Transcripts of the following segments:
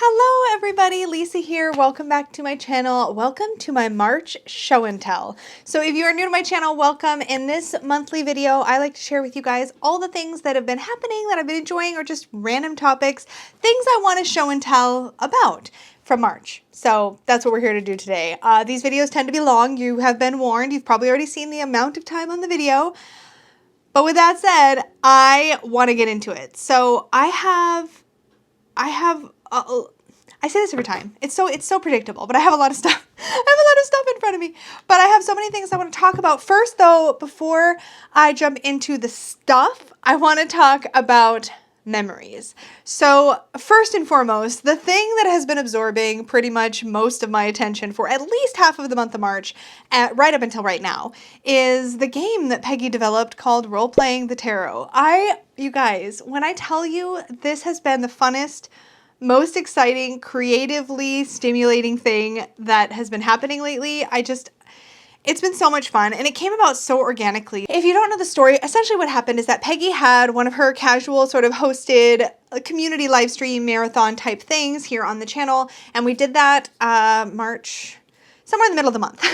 Hello everybody, Lisa here. Welcome back to my channel. Welcome to my March show and tell. So if you are new to my channel, welcome. In this monthly video, I like to share with you guys all the things that have been happening that I've been enjoying, or just random topics, things I want to show and tell about from March. So that's what we're here to do today. These videos tend to be long. You have been warned. You've probably already seen the amount of time on the video. But with that said, I want to get into it. So I say this every time. It's so predictable, but I have a lot of stuff. I have a lot of stuff in front of me, but I have so many things I want to talk about. First though, before I jump into the stuff, I want to talk about memories. So first and foremost, the thing that has been absorbing pretty much most of my attention for at least half of the month of March, right up until right now, is the game that Peggy developed called Role-Playing the Tarot. You guys, when I tell you this has been the funnest, most exciting, creatively stimulating thing that has been happening lately, it's been so much fun, and it came about so organically. If you don't know the story, essentially what happened is that Peggy had one of her casual sort of hosted community live stream marathon type things here on the channel, and we did that March, somewhere in the middle of the month,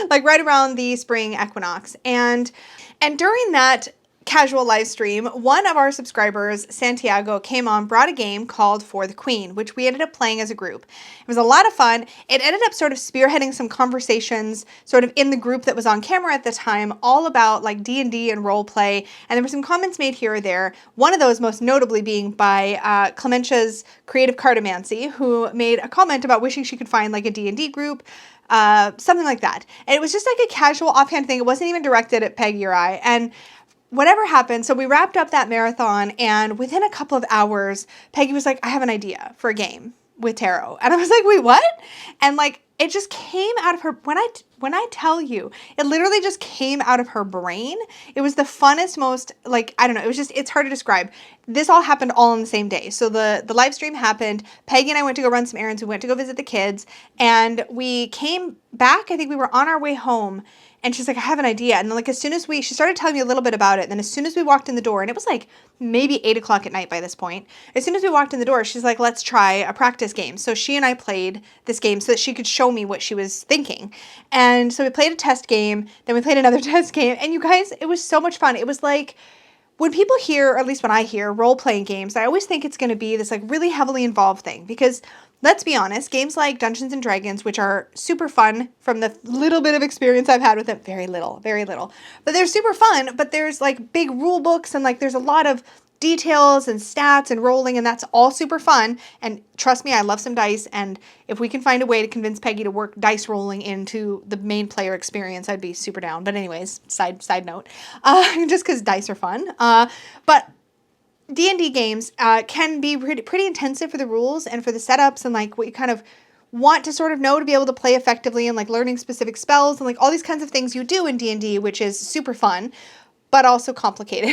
like right around the spring equinox. And during that casual live stream, one of our subscribers, Santiago, came on, brought a game called For the Queen, which we ended up playing as a group. It was a lot of fun. It ended up sort of spearheading some conversations sort of in the group that was on camera at the time, all about like D&D and role play. And there were some comments made here or there. One of those most notably being by Clementia's Creative Cartomancy, who made a comment about wishing she could find like a D&D group, something like that. And it was just like a casual offhand thing. It wasn't even directed at Peggy or I. And whatever happened, so we wrapped up that marathon, and within a couple of hours, Peggy was like, I have an idea for a game with tarot. And I was like, wait, what? And like, it just came out of her, when I tell you, it literally just came out of her brain. It was the funnest, most, like, I don't know, it's hard to describe. This all happened all on the same day. So the live stream happened, Peggy and I went to go run some errands, we went to go visit the kids, and we came back, I think we were on our way home, and she's like, I have an idea. And then like, she started telling me a little bit about it. And then as soon as we walked in the door, and it was like maybe 8 o'clock at night by this point, as soon as we walked in the door, she's like, let's try a practice game. So she and I played this game so that she could show me what she was thinking. And so we played a test game, then we played another test game. And you guys, it was so much fun. It was like, when people hear, or at least when I hear role-playing games, I always think it's going to be this like really heavily involved thing, because let's be honest, games like Dungeons and Dragons, which are super fun from the little bit of experience I've had with them, very little, but they're super fun, but there's like big rule books, and like there's a lot of details and stats and rolling, and that's all super fun. And trust me, I love some dice, and if we can find a way to convince Peggy to work dice rolling into the main player experience, I'd be super down. But anyways, side note, just because dice are fun. But D&D games can be pretty intensive for the rules and for the setups, and like what you kind of want to sort of know to be able to play effectively, and like learning specific spells and like all these kinds of things you do in D&D, which is super fun, but also complicated.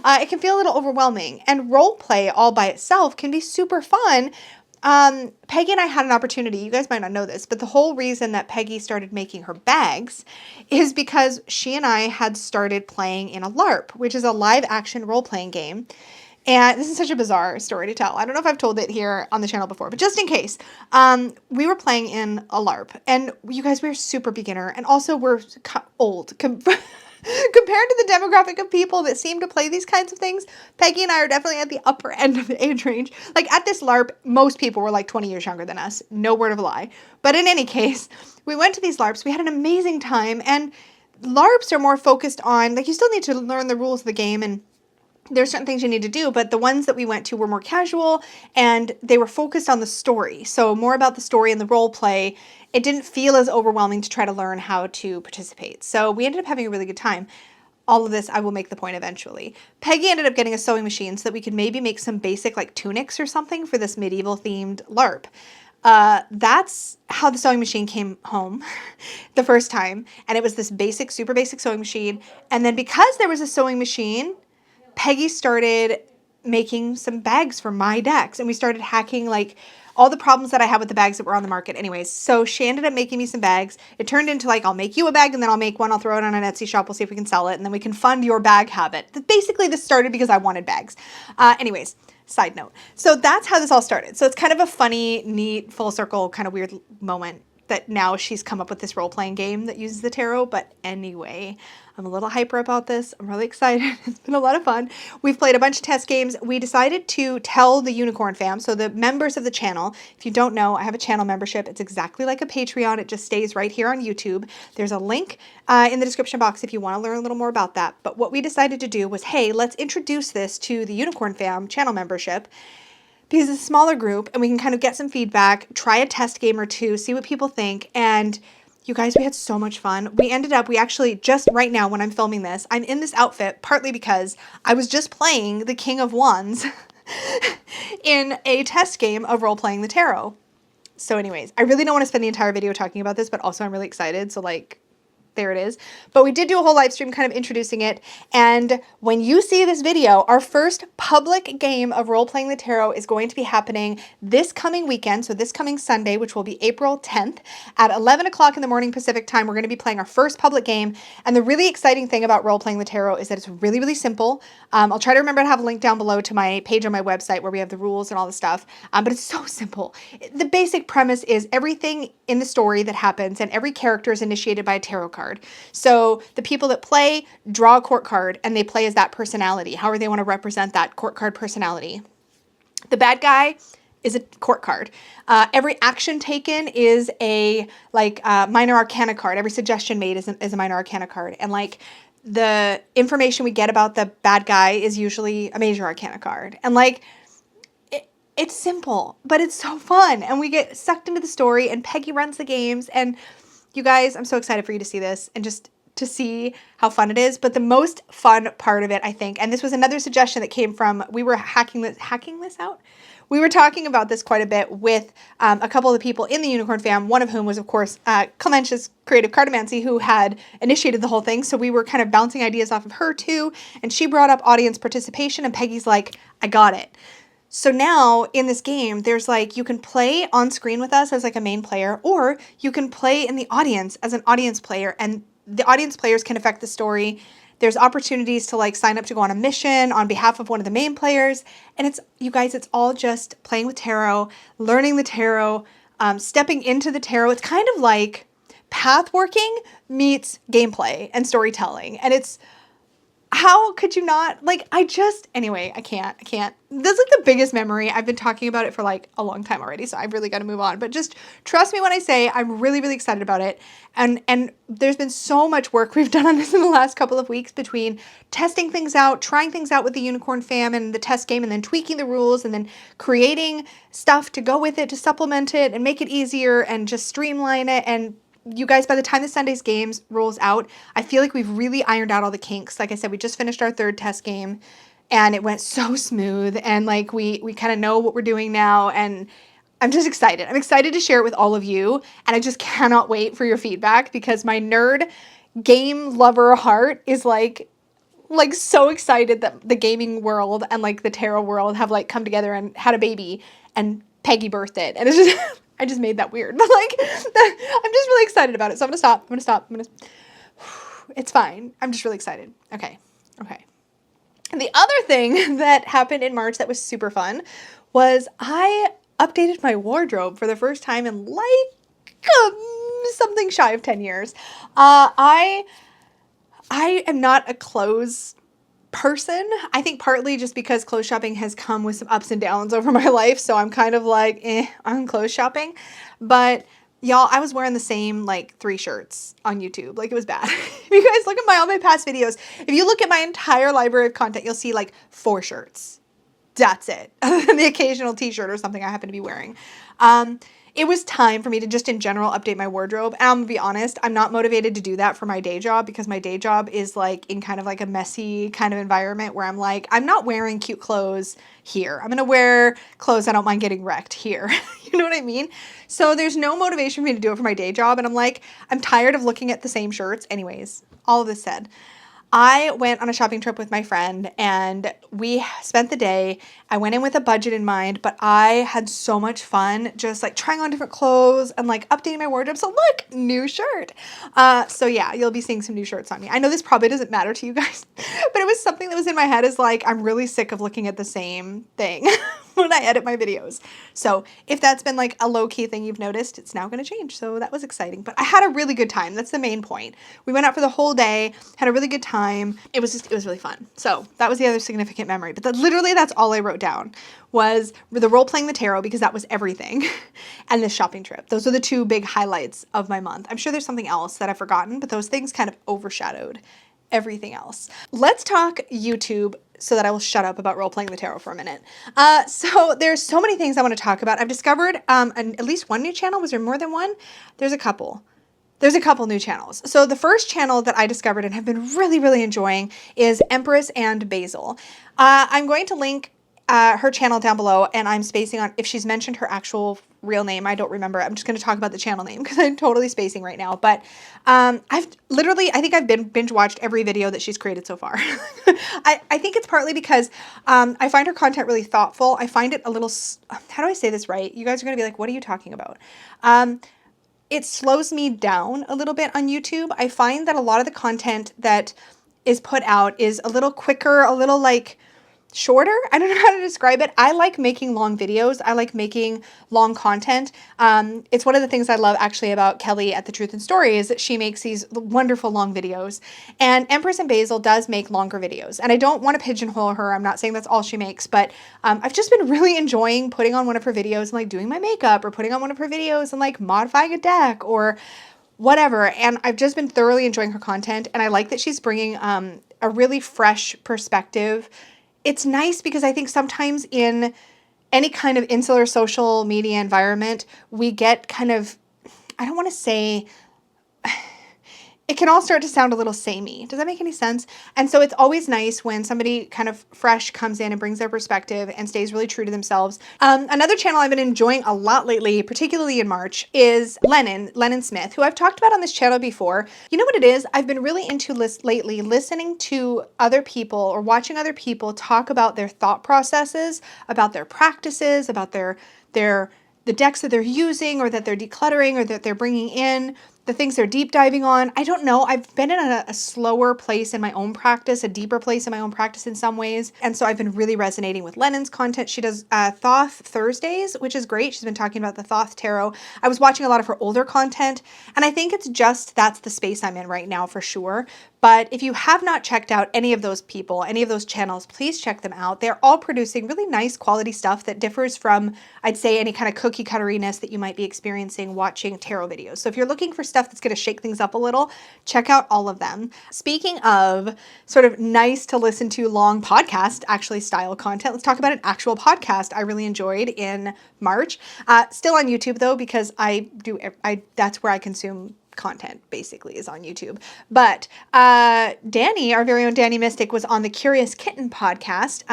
It can feel a little overwhelming, and role play all by itself can be super fun. Peggy and I had an opportunity, you guys might not know this, but the whole reason that Peggy started making her bags is because she and I had started playing in a LARP, which is a live action role-playing game. And this is such a bizarre story to tell. I don't know if I've told it here on the channel before, but just in case, we were playing in a LARP, and you guys, we're super beginner, and also we're old. Compared to the demographic of people that seem to play these kinds of things, Peggy and I are definitely at the upper end of the age range. Like at this LARP, most people were like 20 years younger than us. No word of a lie. But in any case, we went to these LARPs. We had an amazing time. And LARPs are more focused on, like, you still need to learn the rules of the game, and there's certain things you need to do, but the ones that we went to were more casual, and they were focused on the story. So more about the story and the role play. It didn't feel as overwhelming to try to learn how to participate. So we ended up having a really good time. All of this, I will make the point eventually. Peggy ended up getting a sewing machine so that we could maybe make some basic like tunics or something for this medieval themed LARP. That's how the sewing machine came home the first time. And it was this basic, super basic sewing machine. And then because there was a sewing machine, Peggy started making some bags for my decks, and we started hacking like all the problems that I had with the bags that were on the market anyways. So she ended up making me some bags. It turned into like, I'll make you a bag, and then I'll make one, I'll throw it on an Etsy shop, we'll see if we can sell it, and then we can fund your bag habit. Basically, this started because I wanted bags. Anyways, Side note. So that's how this all started. So it's kind of a funny, neat, full circle, kind of weird moment that now she's come up with this role-playing game that uses the tarot. But anyway, I'm a little hyper about this. I'm really excited. It's been a lot of fun. We've played a bunch of test games. We decided to tell the Unicorn fam, so the members of the channel, if you don't know, I have a channel membership. It's exactly like a Patreon. It just stays right here on YouTube. There's a link in the description box if you want to learn a little more about that. But what we decided to do was, hey, let's introduce this to the Unicorn fam channel membership, because it's a smaller group and we can kind of get some feedback, try a test game or two, see what people think. And you guys, we had so much fun. We actually just right now when I'm filming this, I'm in this outfit partly because I was just playing the King of Wands in a test game of role-playing the tarot. So anyways, I really don't want to spend the entire video talking about this, but also I'm really excited. So like, there it is. But we did do a whole live stream kind of introducing it. And when you see this video, our first public game of role-playing the tarot is going to be happening this coming weekend. So this coming Sunday, which will be April 10th at 11 o'clock in the morning Pacific time. We're going to be playing our first public game. And the really exciting thing about role-playing the tarot is that it's really, really simple. I'll try to remember to have a link down below to my page on my website where we have the rules and all the stuff. But it's so simple. The basic premise is everything in the story that happens and every character is initiated by a tarot card. So the people that play draw a court card and they play as that personality, however they want to represent that court card personality. The bad guy is a court card. Every action taken is a minor arcana card. Every suggestion made is a minor arcana card. And like the information we get about the bad guy is usually a major arcana card. And like it's simple, but it's so fun. And we get sucked into the story and Peggy runs the games. And you guys, I'm so excited for you to see this and just to see how fun it is. But the most fun part of it, I think, and this was another suggestion that came from, we were hacking this out. We were talking about this quite a bit with a couple of the people in the Unicorn fam, one of whom was, of course, Clementia's Creative Cartomancy, who had initiated the whole thing. So we were kind of bouncing ideas off of her too. And she brought up audience participation and Peggy's like, I got it. So now in this game, there's like, you can play on screen with us as like a main player, or you can play in the audience as an audience player, and the audience players can affect the story. There's opportunities to like sign up to go on a mission on behalf of one of the main players. And it's, you guys, it's all just playing with tarot, learning the tarot, stepping into the tarot. It's kind of like pathworking meets gameplay and storytelling. And it's, how could you not, like, anyway, I can't. That's like the biggest memory. I've been talking about it for like a long time already, so I've really got to move on. But just trust me when I say I'm really, really excited about it. And there's been so much work we've done on this in the last couple of weeks between testing things out, trying things out with the Unicorn fam and the test game, and then tweaking the rules, and then creating stuff to go with it, to supplement it and make it easier and just streamline it. And you guys, by the time the Sunday's games rolls out, I feel like we've really ironed out all the kinks. Like I said, we just finished our third test game and it went so smooth, and like we kind of know what we're doing now, and I'm just excited. I'm excited to share it with all of you, and I just cannot wait for your feedback because my nerd game lover heart is like so excited that the gaming world and like the tarot world have like come together and had a baby and Peggy birthed it. And it's just I just made that weird, but like, I'm just really excited about it. So I'm gonna stop. It's fine. I'm just really excited. Okay. And the other thing that happened in March that was super fun was I updated my wardrobe for the first time in like something shy of 10 years. I am not a clothes person. I think partly just because clothes shopping has come with some ups and downs over my life. So I'm kind of like, on clothes shopping. But y'all, I was wearing the same like 3 shirts on YouTube. Like it was bad. If you guys look at all my past videos, if you look at my entire library of content, you'll see like 4 shirts. That's it. Other than the occasional t-shirt or something I happen to be wearing. It was time for me to just in general update my wardrobe. And I'm gonna be honest, I'm not motivated to do that for my day job because my day job is like in kind of like a messy kind of environment where I'm like, I'm not wearing cute clothes here. I'm gonna wear clothes I don't mind getting wrecked here. You know what I mean? So there's no motivation for me to do it for my day job. And I'm like, I'm tired of looking at the same shirts. Anyways, all of this said, I went on a shopping trip with my friend and we spent the day. I went in with a budget in mind, but I had so much fun just like trying on different clothes and like updating my wardrobe. So look, new shirt. So yeah, you'll be seeing some new shirts on me. I know this probably doesn't matter to you guys, but it was something that was in my head is like, I'm really sick of looking at the same thing when I edit my videos. So if that's been like a low key thing you've noticed, it's now going to change. So that was exciting, but I had a really good time. That's the main point. We went out for the whole day, had a really good time. It was really fun. So that was the other significant memory, but literally that's all I wrote down was the role playing the tarot because that was everything and this shopping trip. Those are the two big highlights of my month. I'm sure there's something else that I've forgotten, but those things kind of overshadowed everything else. Let's talk YouTube so that I will shut up about role-playing the tarot for a minute. So there's so many things I want to talk about. I've discovered at least one new channel. Was there more than one? There's a couple. There's a couple new channels. So the first channel that I discovered and have been really, really enjoying is Empress and Basil. I'm going to link her channel down below, and I'm spacing on if she's mentioned her actual real name. I don't remember. I'm just going to talk about the channel name because I'm totally spacing right now. But I think I've binge watched every video that she's created so far. I think it's partly because I find her content really thoughtful. I find it a little, how do I say this right? You guys are going to be like, what are you talking about? It slows me down a little bit on YouTube. I find that a lot of the content that is put out is a little quicker, a little like shorter. I don't know how to describe it. I like making long videos. I like making long content. It's one of the things I love actually about Kelly at The Truth and Story is that she makes these wonderful long videos. And Empress and Basil does make longer videos. And I don't want to pigeonhole her. I'm not saying that's all she makes, but I've just been really enjoying putting on one of her videos and like doing my makeup or putting on one of her videos and like modifying a deck or whatever. And I've just been thoroughly enjoying her content. And I like that she's bringing a really fresh perspective. It's nice because I think sometimes in any kind of insular social media environment, we get kind of, I don't want to say, it can all start to sound a little samey. Does that make any sense? And so it's always nice when somebody kind of fresh comes in and brings their perspective and stays really true to themselves. Another channel I've been enjoying a lot lately, particularly in March, is Lennon Smith, who I've talked about on this channel before. You know what it is? I've been really into lately listening to other people or watching other people talk about their thought processes, about their practices, about the decks that they're using or that they're decluttering or that they're bringing in, the things they're deep diving on. I don't know. I've been in a slower place in my own practice, a deeper place in my own practice in some ways. And so I've been really resonating with Lennon's content. She does Thoth Thursdays, which is great. She's been talking about the Thoth Tarot. I was watching a lot of her older content, and I think it's just that's the space I'm in right now for sure. But if you have not checked out any of those people, any of those channels, please check them out. They're all producing really nice quality stuff that differs from, I'd say, any kind of cookie cutteriness that you might be experiencing watching tarot videos. So if you're looking for stuff that's going to shake things up a little, check out all of them. Speaking of sort of nice to listen to long podcast, actually style content, let's talk about an actual podcast I really enjoyed in March. Still on YouTube though, because that's where I consume content basically is on YouTube. But Danny, our very own Danny Mystic, was on the Curious Kitten podcast.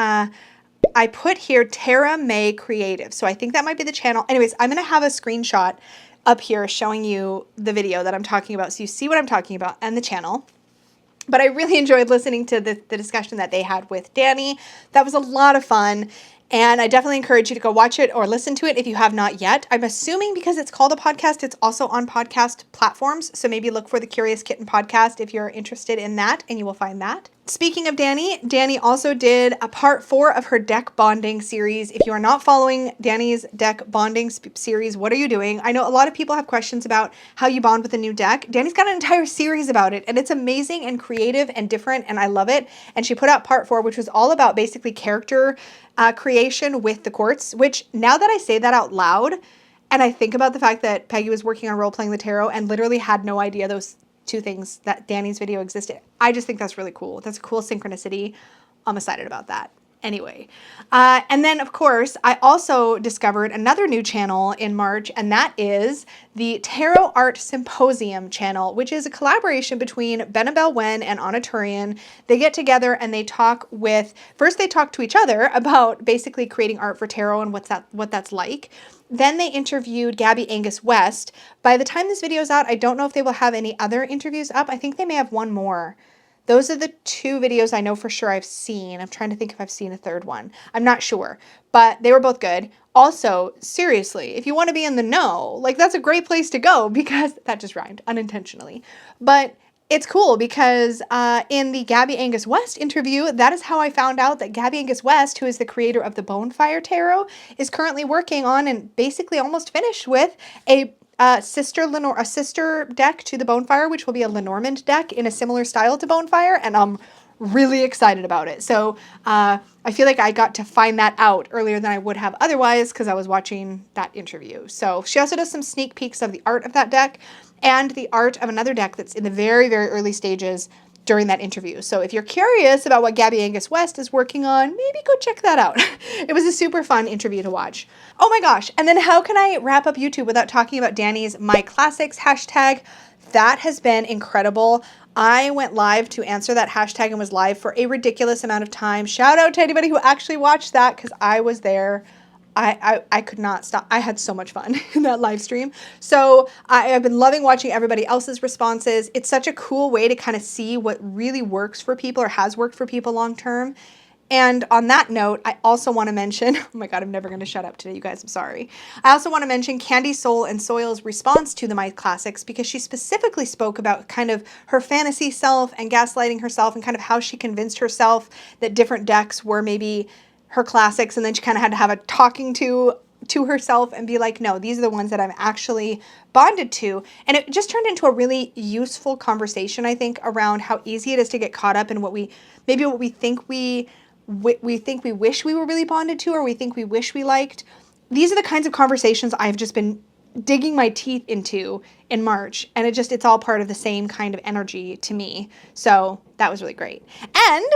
I put here Tara May Creative. So I think that might be the channel. Anyways, I'm going to have a screenshot up here showing you the video that I'm talking about so you see what I'm talking about and the channel. But I really enjoyed listening to the discussion that they had with Danny. That was a lot of fun. And I definitely encourage you to go watch it or listen to it if you have not yet. I'm assuming because it's called a podcast, it's also on podcast platforms. So maybe look for the Curious Kitten podcast if you're interested in that, and you will find that. Speaking of Danny, Danny also did a part 4 of her deck bonding series. If you are not following Danny's deck bonding series, what are you doing? I know a lot of people have questions about how you bond with a new deck. Danny's got an entire series about it, and it's amazing and creative and different, and I love it. And she put out part 4, which was all about basically character creation with the quartz, which now that I say that out loud, and I think about the fact that Peggy was working on Role-Playing the Tarot and literally had no idea those two things that Danny's video existed. I just think that's really cool. That's a cool synchronicity. I'm excited about that. Anyway, and then of course, I also discovered another new channel in March, and that is the Tarot Art Symposium channel, which is a collaboration between Benabel Wen and Anna Turian. They get together and they talk first they talk to each other about basically creating art for tarot and what that's like. Then they interviewed Gabby Angus West. By the time this video is out, I don't know if they will have any other interviews up. I think they may have one more Those are the 2 videos I know for sure I've seen. I'm trying to think if I've seen a third one. I'm not sure, but they were both good. Also, seriously, if you want to be in the know, like that's a great place to go because that just rhymed unintentionally. But it's cool because in the Gabby Angus West interview, that is how I found out that Gabby Angus West, who is the creator of the Bonefire Tarot, is currently working on and basically almost finished with a sister deck to the Bonefire, which will be a Lenormand deck in a similar style to Bonefire, and I'm really excited about it. So I feel like I got to find that out earlier than I would have otherwise because I was watching that interview. So she also does some sneak peeks of the art of that deck and the art of another deck that's in the very, very early stages during that interview. So if you're curious about what Gabby Angus West is working on, maybe go check that out. It was a super fun interview to watch. Oh my gosh. And then how can I wrap up YouTube without talking about Danny's My Classics hashtag? That has been incredible. I went live to answer that hashtag and was live for a ridiculous amount of time. Shout out to anybody who actually watched that because I was there. I could not stop. I had so much fun in that live stream. So I've been loving watching everybody else's responses. It's such a cool way to kind of see what really works for people or has worked for people long term. And on that note, I also want to mention, oh my God, I'm never going to shut up today, you guys, I'm sorry. I also want to mention Candy Soul and Soil's response to the My Classics because she specifically spoke about kind of her fantasy self and gaslighting herself and kind of how she convinced herself that different decks were maybe her classics, and then she kind of had to have a talking to herself and be like, no, these are the ones that I'm actually bonded to. And it just turned into a really useful conversation, I think, around how easy it is to get caught up in what we think we wish we were really bonded to, or we think we wish we liked. These are the kinds of conversations I've just been digging my teeth into in March, and it's all part of the same kind of energy to me. So that was really great. And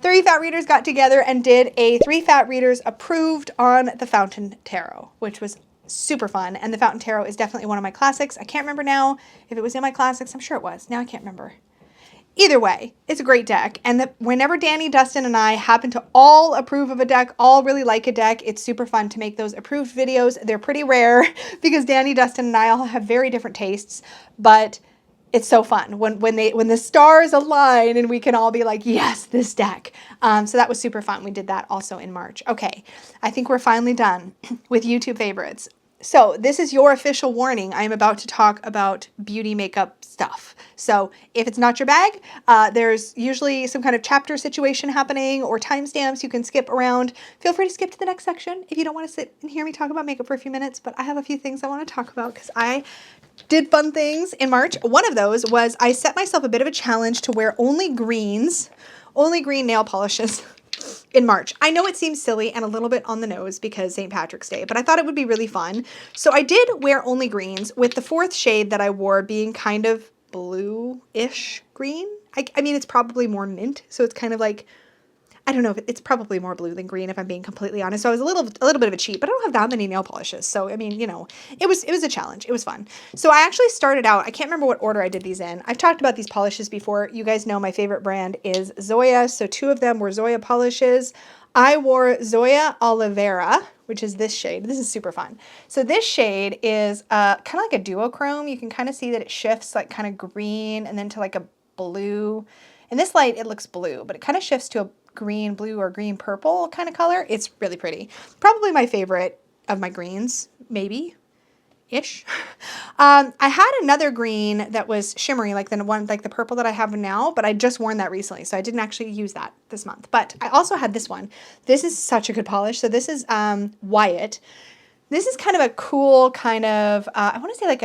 3 Fat Readers got together and did a 3 Fat Readers approved on the Fountain Tarot, which was super fun. And the Fountain Tarot is definitely one of my classics. I can't remember now if it was in my classics. I'm sure it was. Now I can't remember. Either way, it's a great deck. And whenever Danny, Dustin, and I happen to all approve of a deck, all really like a deck, it's super fun to make those approved videos. They're pretty rare because Danny, Dustin, and I all have very different tastes, but it's so fun when the stars align and we can all be like, yes, this deck. So that was super fun. We did that also in March. Okay, I think we're finally done with YouTube favorites. So this is your official warning. I am about to talk about beauty makeup stuff. So if it's not your bag, there's usually some kind of chapter situation happening or timestamps you can skip around. Feel free to skip to the next section if you don't want to sit and hear me talk about makeup for a few minutes, but I have a few things I want to talk about because I did fun things in March. One of those was I set myself a bit of a challenge to wear only green nail polishes in March. I know it seems silly and a little bit on the nose because St. Patrick's Day, but I thought it would be really fun. So I did wear only greens, with the 4th shade that I wore being kind of blue-ish green. I mean, it's probably more mint, so it's kind of like, I don't know, if it's probably more blue than green if I'm being completely honest. So I was a little bit of a cheat, but I don't have that many nail polishes. So I mean, you know, it was a challenge. It was fun. So I actually started out, I can't remember what order I did these in. I've talked about these polishes before. You guys know my favorite brand is Zoya. So 2 of them were Zoya polishes. I wore Zoya Oliveira, which is this shade. This is super fun. So this shade is kind of like a duochrome. You can kind of see that it shifts like kind of green and then to like a blue. In this light, it looks blue, but it kind of shifts to a green blue or green purple kind of color. It's really pretty. Probably my favorite of my greens, maybe ish. I had another green that was shimmery, like the purple that I have now, but I just worn that recently, so I didn't actually use that this month. But I also had this one. This is such a good polish. So this is Wyatt. This is kind of a cool kind of I want to say like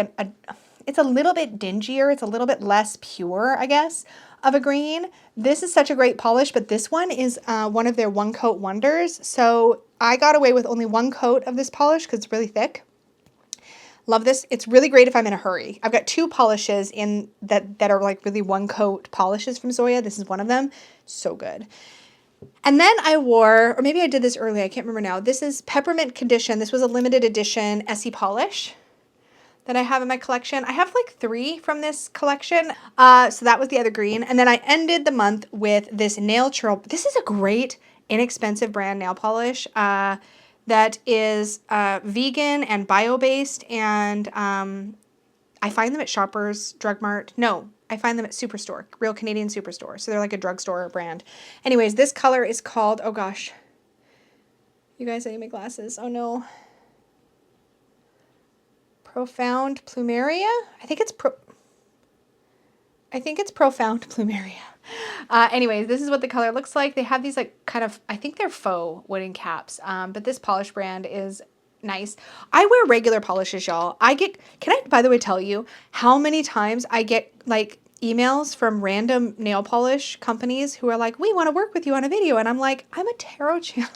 it's a little bit dingier. It's a little bit less pure, I guess, of a green. This is such a great polish, but this one is one of their one coat wonders. So I got away with only 1 coat of this polish because it's really thick. Love this. It's really great if I'm in a hurry. I've got 2 polishes in that are like really 1 coat polishes from Zoya. This is one of them. So good. And then I wore, or maybe I did this early, I can't remember now. This is Peppermint Condition. This was a limited edition Essie polish that I have in my collection. I have like 3 from this collection. So that was the other green. And then I ended the month with this Nail Churl. This is a great, inexpensive brand nail polish that is vegan and bio-based. And I find them at Shoppers Drug Mart. No, I find them at Superstore, Real Canadian Superstore. So they're like a drugstore brand. Anyways, this color is called, oh gosh. You guys, I need my glasses. Oh no. Profound Plumeria? I think it's Profound Plumeria. Anyways, this is what the color looks like. They have these like kind of, I think they're faux wooden caps. But this polish brand is nice. I wear regular polishes, y'all. Can I, by the way, tell you how many times I get like emails from random nail polish companies who are like, we want to work with you on a video. And I'm like, I'm a tarot channel.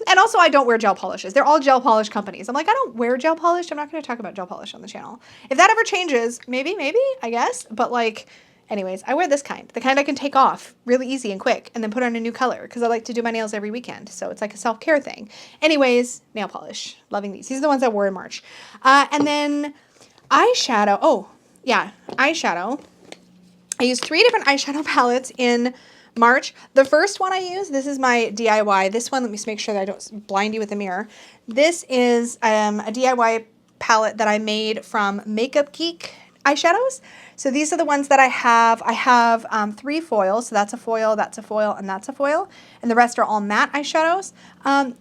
And also, I don't wear gel polishes. They're all gel polish companies. I'm like, I don't wear gel polish. I'm not going to talk about gel polish on the channel. If that ever changes, maybe, I guess. But like, anyways, I wear this kind. The kind I can take off really easy and quick and then put on a new color because I like to do my nails every weekend. So it's like a self-care thing. Anyways, nail polish. Loving these. These are the ones I wore in March. And then eyeshadow. Oh, yeah, eyeshadow. I used 3 different eyeshadow palettes in March. The first one I used, this is my DIY. This one, let me just make sure that I don't blind you with a mirror. This is a DIY palette that I made from MakeupGeek Eyeshadows. So these are the ones that I have. I have 3 foils. So that's a foil, that's a foil, and that's a foil. And the rest are all matte eyeshadows.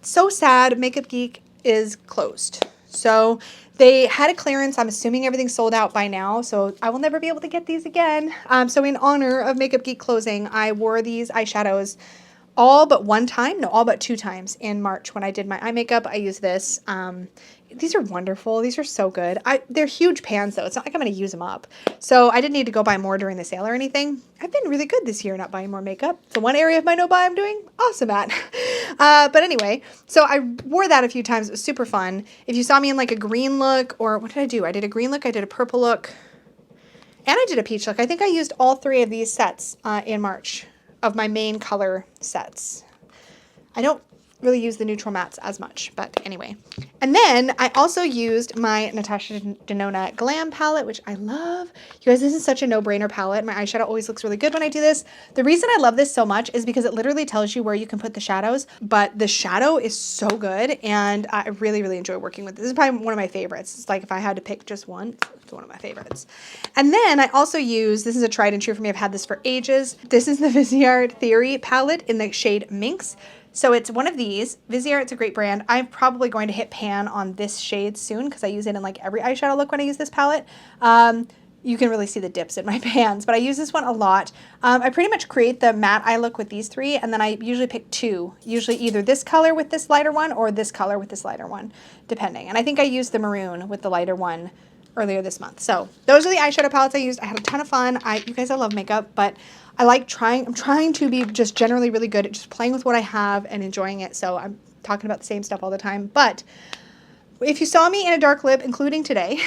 So sad, MakeupGeek is closed. So they had a clearance. I'm assuming everything's sold out by now, so I will never be able to get these again. So in honor of MakeupGeek closing, I wore these eyeshadows all but 1 time. No, all but 2 times in March when I did my eye makeup. I used this. These are wonderful. These are so good. They're huge pans, though. It's not like I'm going to use them up. So I didn't need to go buy more during the sale or anything. I've been really good this year not buying more makeup. It's the one area of my no-buy I'm doing awesome at. But anyway, so I wore that a few times. It was super fun. If you saw me in like a green look, or what did I do? I did a green look, I did a purple look, and I did a peach look. I think I used all 3 of these sets in March of my main color sets. I don't really use the neutral mattes as much, but anyway. And then I also used my Natasha Denona Glam palette, which I love. You guys, this is such a no-brainer palette. My eyeshadow always looks really good when I do this. The reason I love this so much is because it literally tells you where you can put the shadows, but the shadow is so good, and I really, really enjoy working with this. This is probably one of my favorites. It's like if I had to pick just one, it's one of my favorites. And then I also use, this is a tried and true for me, I've had this for ages. This is the Viseart Theory palette in the shade Minx. So it's one of these. Viseart's a great brand. I'm probably going to hit pan on this shade soon because I use it in like every eyeshadow look when I use this palette. You can really see the dips in my pans, but I use this one a lot. I pretty much create the matte eye look with these 3, and then I usually pick 2. Usually either this color with this lighter one or this color with this lighter one, depending. And I think I used the maroon with the lighter one earlier this month. So those are the eyeshadow palettes I used. I had a ton of fun. You guys, I love makeup, but I like I'm trying to be just generally really good at just playing with what I have and enjoying it. So I'm talking about the same stuff all the time. But if you saw me in a dark lip, including today,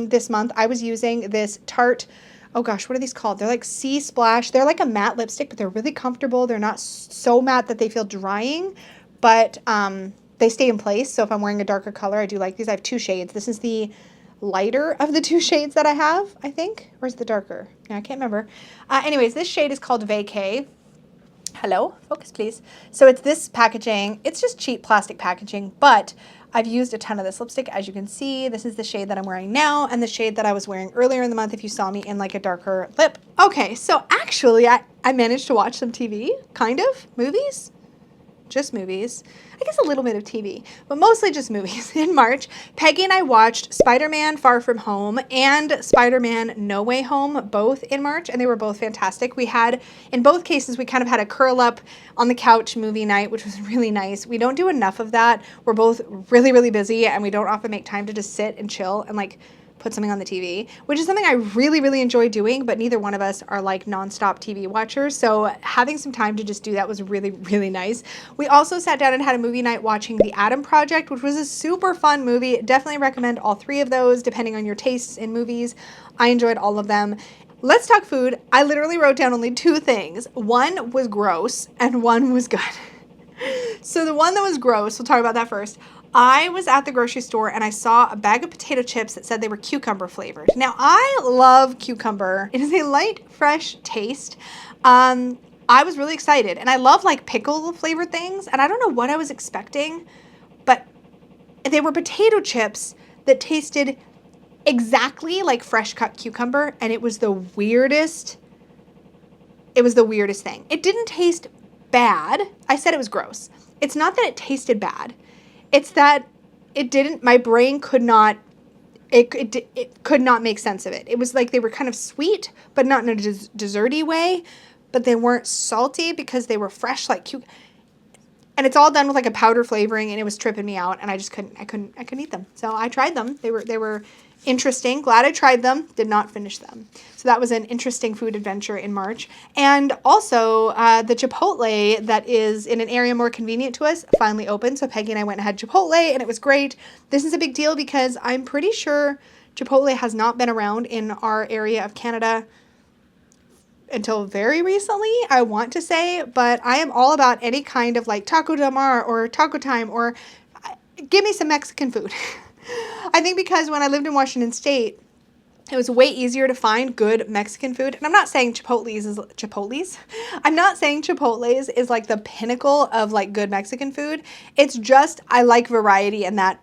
this month, I was using this Tarte, oh gosh, what are these called? They're like Sea Splash. They're like a matte lipstick, but they're really comfortable. They're not so matte that they feel drying, but they stay in place. So if I'm wearing a darker color, I do like these. I have 2 shades. This is the lighter of the 2 shades that I have, I think. Or is it the darker? Yeah, I can't remember. Anyways, this shade is called Vacay. Hello, focus please. So it's this packaging. It's just cheap plastic packaging, but I've used a ton of this lipstick. As you can see, this is the shade that I'm wearing now and the shade that I was wearing earlier in the month if you saw me in like a darker lip. Okay, so actually I managed to watch some TV, kind of, movies. Just movies. I guess a little bit of TV, but mostly just movies. In March, Peggy and I watched Spider-Man Far From Home and Spider-Man No Way Home, both in March, and they were both fantastic. We had, in both cases, we kind of had a curl up on the couch movie night, which was really nice. We don't do enough of that. We're both really, really busy, and we don't often make time to just sit and chill and like put something on the TV, which is something I really, really enjoy doing, but neither one of us are like nonstop TV watchers. So having some time to just do that was really, really nice. We also sat down and had a movie night watching The Adam Project, which was a super fun movie. Definitely recommend all 3 of those, depending on your tastes in movies. I enjoyed all of them. Let's talk food. I literally wrote down only 2 things. One was gross and one was good. So the one that was gross, we'll talk about that first. I was at the grocery store and I saw a bag of potato chips that said they were cucumber flavored. Now, I love cucumber. It is a light, fresh taste. I was really excited, and I love like pickle flavored things, and I don't know what I was expecting, but they were potato chips that tasted exactly like fresh cut cucumber, and it was the weirdest. It was the weirdest thing. It didn't taste bad. I said it was gross. It's not that it tasted bad. It's that it didn't, my brain could not, it could not make sense of it. It was like they were kind of sweet, but not in a desserty way, but they weren't salty because they were fresh like cucumber. And it's all done with like a powder flavoring, and it was tripping me out, and I just couldn't eat them. So I tried them. They were interesting. Glad I tried them. Did not finish them. So that was an interesting food adventure in March. And also the Chipotle that is in an area more convenient to us finally opened. So Peggy and I went and had Chipotle, and it was great. This is a big deal because I'm pretty sure Chipotle has not been around in our area of Canada until very recently, I want to say, but I am all about any kind of like Taco Del Mar or Taco Time, or give me some Mexican food. I think because when I lived in Washington State, it was way easier to find good Mexican food. And I'm not saying I'm not saying Chipotle's is like the pinnacle of like good Mexican food. It's just, I like variety in that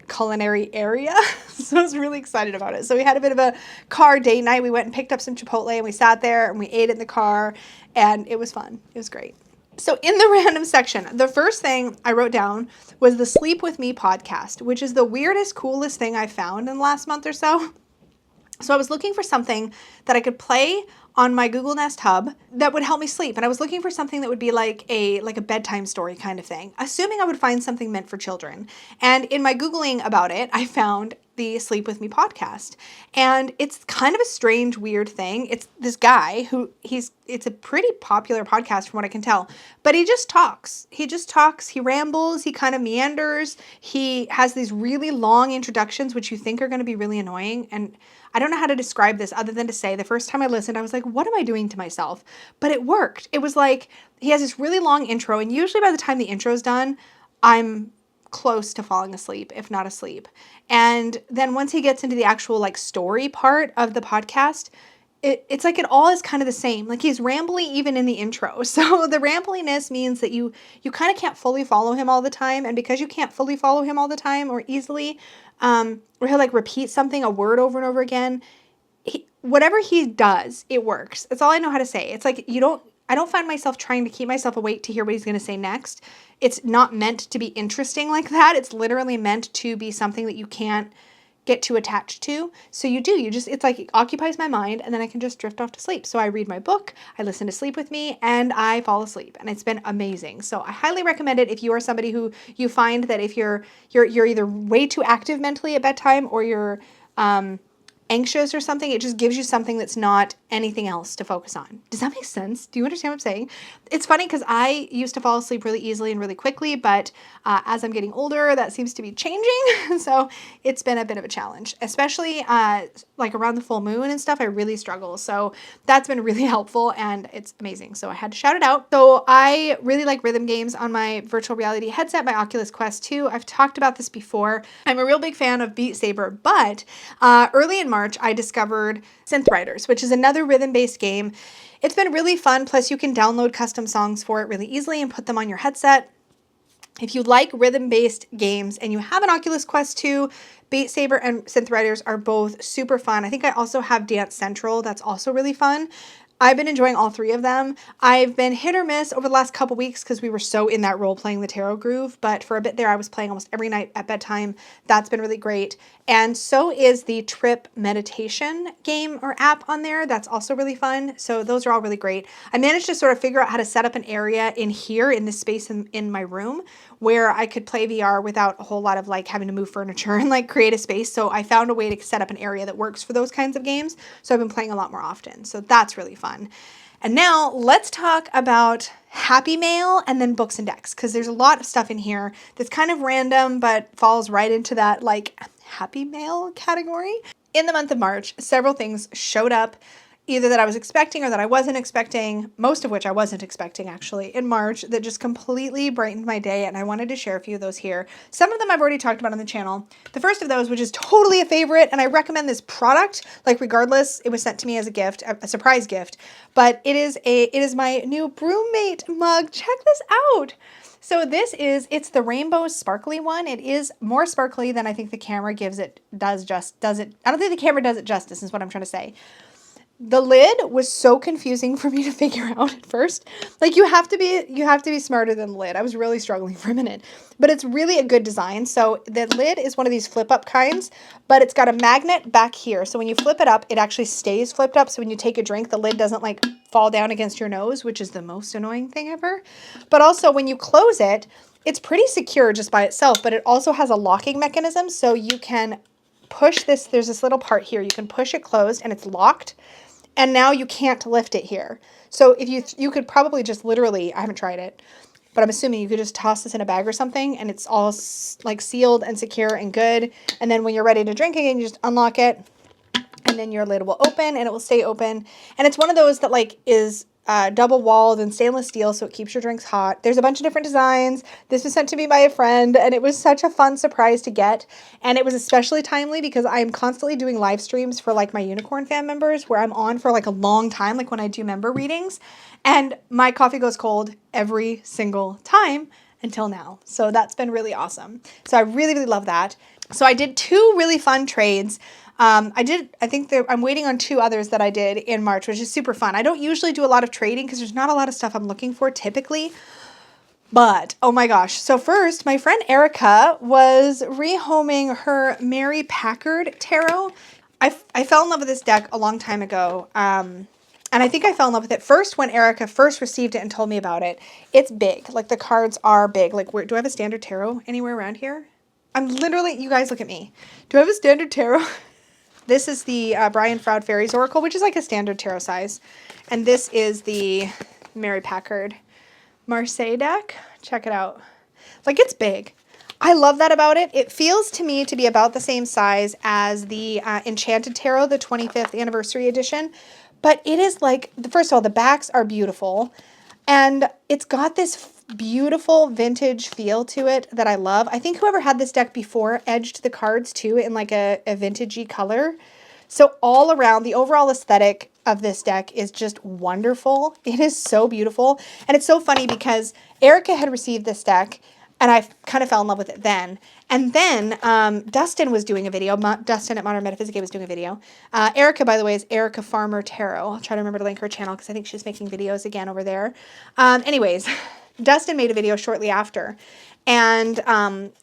culinary area. So I was really excited about it. So we had a bit of a car date night. We went and picked up some Chipotle, and we sat there and we ate it in the car, and it was fun. It was great. So in the random section, the first thing I wrote down was the Sleep With Me podcast, which is the weirdest, coolest thing I found in the last month or so. So I was looking for something that I could play on my Google Nest Hub that would help me sleep. And I was looking for something that would be like a bedtime story kind of thing, assuming I would find something meant for children. And in my Googling about it, I found the Sleep With Me podcast. And it's kind of a strange, weird thing. It's this guy who it's a pretty popular podcast from what I can tell, but he just talks. He rambles, he kind of meanders. He has these really long introductions, which you think are going to be really annoying. And I don't know how to describe this other than to say the first time I listened, I was like, what am I doing to myself? But it worked. It was like, he has this really long intro, and usually by the time the intro's done, I'm close to falling asleep, if not asleep. And then once he gets into the actual like story part of the podcast, it's like it all is kind of the same. Like he's rambling even in the intro. So the rambliness means that you kind of can't fully follow him all the time. And because you can't fully follow him all the time or easily, or he'll like repeat something, a word over and over again, whatever he does, it works. That's all I know how to say. It's like I don't find myself trying to keep myself awake to hear what he's going to say next. It's not meant to be interesting like that. It's literally meant to be something that you can't get too attached to. So it's like it occupies my mind, and then I can just drift off to sleep. So I read my book, I listen to Sleep With Me, and I fall asleep, and it's been amazing. So I highly recommend it if you are somebody who you find that if you're either way too active mentally at bedtime, or you're anxious or something. It just gives you something that's not anything else to focus on. Does that make sense? Do you understand what I'm saying? It's funny because I used to fall asleep really easily and really quickly, but as I'm getting older, that seems to be changing. So it's been a bit of a challenge, especially like around the full moon and stuff. I really struggle. So that's been really helpful, and it's amazing. So I had to shout it out. So I really like rhythm games on my virtual reality headset, my Oculus Quest 2. I've talked about this before. I'm a real big fan of Beat Saber, but early in March, I discovered Synth Riders, which is another rhythm-based game. It's been really fun. Plus, you can download custom songs for it really easily and put them on your headset. If you like rhythm-based games and you have an Oculus Quest 2, Beat Saber and Synth Riders are both super fun. I think I also have Dance Central. That's also really fun. I've been enjoying all three of them. I've been hit or miss over the last couple weeks because we were so in that role-playing the tarot groove, but for a bit there I was playing almost every night at bedtime. That's been really great. And so is the Trip meditation game or app on there. That's also really fun. So those are all really great. I managed to sort of figure out how to set up an area in here in this space in my room where I could play VR without a whole lot of like having to move furniture and like create a space. So I found a way to set up an area that works for those kinds of games. So I've been playing a lot more often. So that's really fun. And now let's talk about Happy Mail and then books and decks, because there's a lot of stuff in here that's kind of random but falls right into that like Happy Mail category. In the month of March, several things showed up either that I was expecting or that I wasn't expecting, most of which I wasn't expecting actually, in March, that just completely brightened my day, and I wanted to share a few of those here. Some of them I've already talked about on the channel. The first of those, which is totally a favorite, and I recommend this product, like regardless, it was sent to me as a gift, a surprise gift, but it is my new Broommate mug. Check this out. So it's the rainbow sparkly one. It is more sparkly than I think the camera does it. I don't think the camera does it justice, is what I'm trying to say. The lid was so confusing for me to figure out at first. Like you have to be smarter than the lid. I was really struggling for a minute, but it's really a good design. So the lid is one of these flip up kinds, but it's got a magnet back here. So when you flip it up, it actually stays flipped up. So when you take a drink, the lid doesn't like fall down against your nose, which is the most annoying thing ever. But also when you close it, it's pretty secure just by itself, but it also has a locking mechanism. So you can push this, there's this little part here. You can push it closed and it's locked. And now you can't lift it here. So if you could probably just literally, I haven't tried it, but I'm assuming you could just toss this in a bag or something and it's all like sealed and secure and good. And then when you're ready to drink again, you just unlock it and then your lid will open and it will stay open. And it's one of those that like is double walled and stainless steel, so it keeps your drinks hot. There's a bunch of different designs. This was sent to me by a friend and it was such a fun surprise to get. And it was especially timely because I'm constantly doing live streams for like my unicorn fan members where I'm on for like a long time, like when I do member readings, and my coffee goes cold every single time until now. So that's been really awesome. So I really, really love that. So I did 2 really fun trades. I'm waiting on 2 others that I did in March, which is super fun. I don't usually do a lot of trading because there's not a lot of stuff I'm looking for typically, but oh my gosh. So first, my friend Erica was rehoming her Mary Packard tarot. I fell in love with this deck a long time ago. And I think I fell in love with it first when Erica first received it and told me about it. It's big. Like the cards are big. Like do I have a standard tarot anywhere around here? I'm literally, you guys look at me. Do I have a standard tarot? This is the Brian Froud Fairies Oracle, which is like a standard tarot size. And this is the Mary Packard Marseille deck. Check it out. Like it's big. I love that about it. It feels to me to be about the same size as the Enchanted Tarot, the 25th anniversary edition. But it is like, first of all, the backs are beautiful. And it's got this beautiful vintage feel to it that I love. I think whoever had this deck before edged the cards too in like a vintagey color. So all around, the overall aesthetic of this deck is just wonderful. It is so beautiful. And it's so funny because Erica had received this deck and I kind of fell in love with it then. And then Dustin was doing a video. Dustin at Modern Metaphysics was doing a video. Erica, by the way, is Erica Farmer Tarot. I'll try to remember to link her channel because I think she's making videos again over there. Anyways, Dustin made a video shortly after and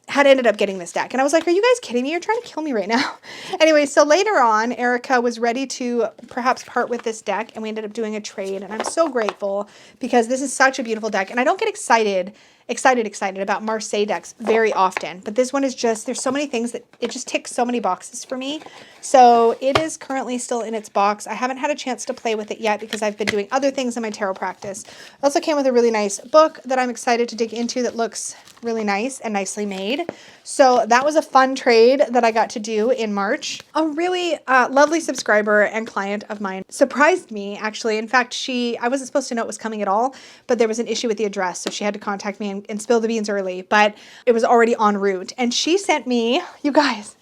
had ended up getting this deck. And I was like, are you guys kidding me? You're trying to kill me right now. Anyway, so later on, Erica was ready to perhaps part with this deck and we ended up doing a trade. And I'm so grateful because this is such a beautiful deck. And I don't get excited about Marseille decks very often. But this one is just, there's so many things that it just ticks so many boxes for me. So it is currently still in its box. I haven't had a chance to play with it yet because I've been doing other things in my tarot practice. It also came with a really nice book that I'm excited to dig into that looks really nice and nicely made. So that was a fun trade that I got to do in March. A really lovely subscriber and client of mine surprised me, actually. In fact, I wasn't supposed to know it was coming at all, but there was an issue with the address, so she had to contact me and spill the beans early, but it was already en route. And she sent me, you guys,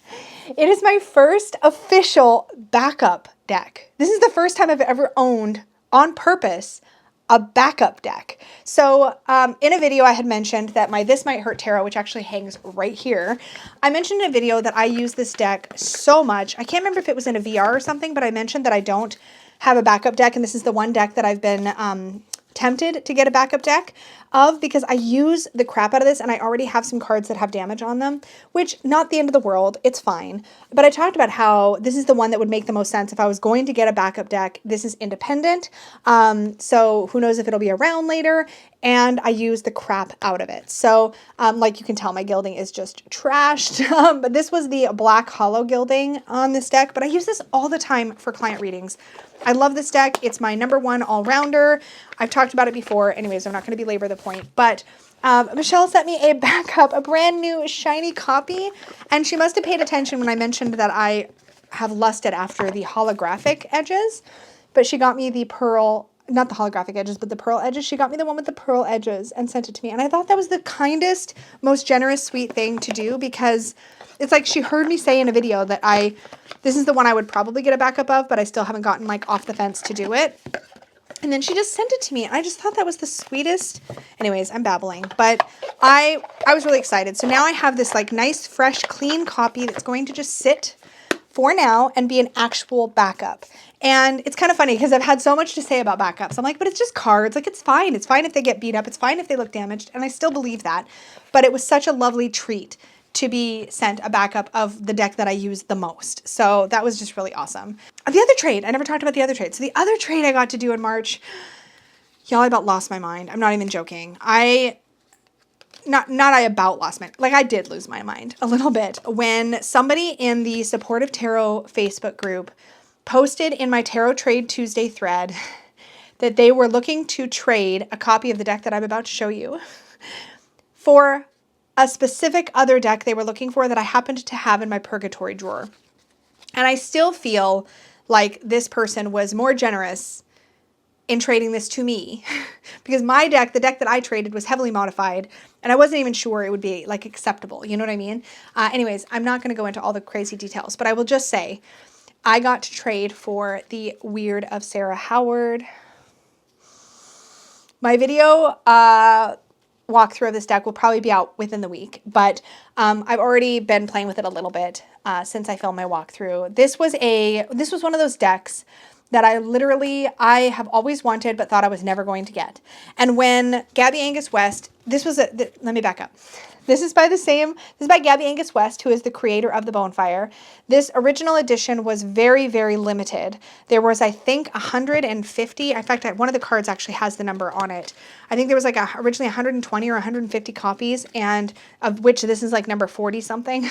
it is my first official backup deck. This is the first time I've ever owned, on purpose, a backup deck. So in a video I had mentioned that my This Might Hurt Tarot, which actually hangs right here, I mentioned in a video that I use this deck so much. I can't remember if it was in a VR or something, but I mentioned that I don't have a backup deck, and this is the one deck that I've been tempted to get a backup deck of because I use the crap out of this and I already have some cards that have damage on them, which not the end of the world, it's fine. But I talked about how this is the one that would make the most sense if I was going to get a backup deck. This is independent, so who knows if it'll be around later, and I use the crap out of it. So like you can tell, my gilding is just trashed, but this was the black hollow gilding on this deck, but I use this all the time for client readings. I love this deck. It's my #1 all-rounder. I've talked about it before. Anyways, I'm not going to belabor the point, but Michelle sent me a backup, a brand new shiny copy, and she must have paid attention when I mentioned that I have lusted after the holographic edges, but she got me the pearl, not the holographic edges, but the pearl edges. She got me the one with the pearl edges and sent it to me. And I thought that was the kindest, most generous, sweet thing to do, because it's like she heard me say in a video that this is the one I would probably get a backup of, but I still haven't gotten like off the fence to do it. And then she just sent it to me. And I just thought that was the sweetest. Anyways, I'm babbling, but I was really excited. So now I have this like nice, fresh, clean copy that's going to just sit for now and be an actual backup. And it's kind of funny because I've had so much to say about backups. I'm like, but it's just cards. Like, it's fine. It's fine if they get beat up. It's fine if they look damaged. And I still believe that. But it was such a lovely treat to be sent a backup of the deck that I use the most. So that was just really awesome. The other trade, I never talked about the other trade. So the other trade I got to do in March, y'all, I about lost my mind. I'm not even joking. I did lose my mind a little bit when somebody in the Supportive Tarot Facebook group posted in my Tarot Trade Tuesday thread that they were looking to trade a copy of the deck that I'm about to show you for a specific other deck they were looking for that I happened to have in my purgatory drawer. And I still feel like this person was more generous in trading this to me because my deck, the deck that I traded, was heavily modified and I wasn't even sure it would be like acceptable. You know what I mean? Anyways, I'm not going to go into all the crazy details, but I will just say I got to trade for the Wyrd of Sarah Howard. My video walkthrough of this deck will probably be out within the week, but I've already been playing with it a little bit since I filmed my walkthrough. This was one of those decks that I have always wanted but thought I was never going to get. And when Gabby Angus West, let me back up. This is by Gabby Angus West, who is the creator of the Bonefire. This original edition was very, very limited. There was, I think, 150. In fact, one of the cards actually has the number on it. I think there was like originally 120 or 150 copies, and of which this is like number 40 something.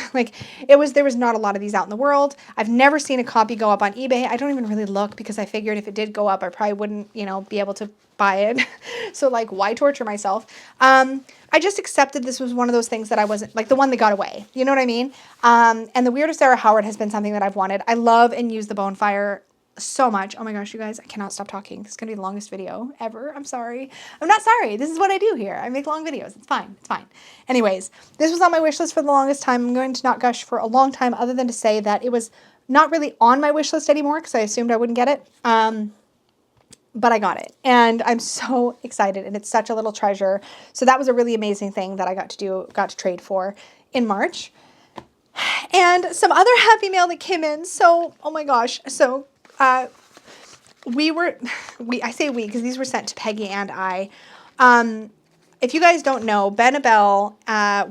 There was not a lot of these out in the world. I've never seen a copy go up on eBay. I don't even really look because I figured if it did go up, I probably wouldn't, be able to buy it. So like, why torture myself? I just accepted this was one of those things that I wasn't, like the one that got away. You know what I mean? And the Wyrd of Sarah Howard has been something that I've wanted. I love and use the Bonefire so much. Oh my gosh, you guys, I cannot stop talking. This is going to be the longest video ever. I'm sorry. I'm not sorry. This is what I do here. I make long videos. It's fine. It's fine. Anyways, this was on my wish list for the longest time. I'm going to not gush for a long time other than to say that it was not really on my wish list anymore because I assumed I wouldn't get it. But I got it and I'm so excited and it's such a little treasure. So that was a really amazing thing that I got to trade for in March. And some other happy mail that came in. So, oh my gosh. So, I say we because these were sent to Peggy and I. If you guys don't know, Annabelle,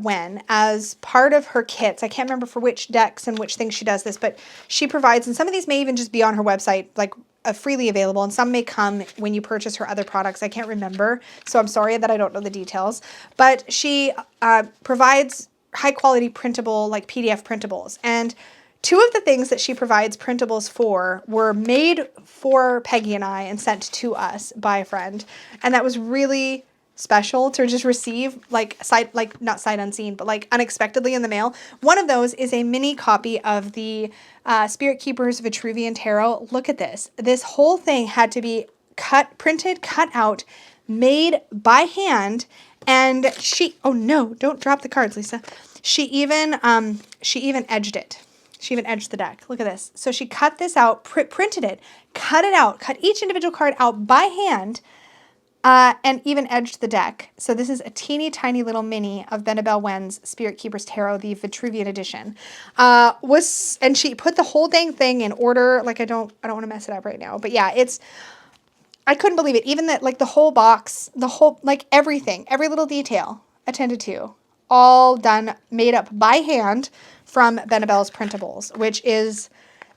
when as part of her kits, I can't remember for which decks and which things she does this, but she provides, and some of these may even just be on her website, like freely available, and some may come when you purchase her other products. I can't remember, so I'm sorry that I don't know the details, but she provides high quality printable, like PDF printables, and two of the things that she provides printables for were made for Peggy and I and sent to us by a friend, and that was really special to just receive, not sight unseen, but like unexpectedly in the mail. One of those is a mini copy of the Spirit Keepers Vitruvian Tarot. Look at this. This whole thing had to be printed, cut out, made by hand, and oh no, don't drop the cards, Lisa. She even edged it. She even edged the deck. Look at this. So she cut this out, printed it, cut it out, cut each individual card out by hand, and even edged the deck. So this is a teeny tiny little mini of Annabelle Wen's Spirit Keepers Tarot, the Vitruvian edition. And she put the whole dang thing in order. Like, I don't want to mess it up right now, but yeah, I couldn't believe it. Even that, like the whole box, like everything, every little detail attended to, all done, made up by hand from Annabelle's printables, which is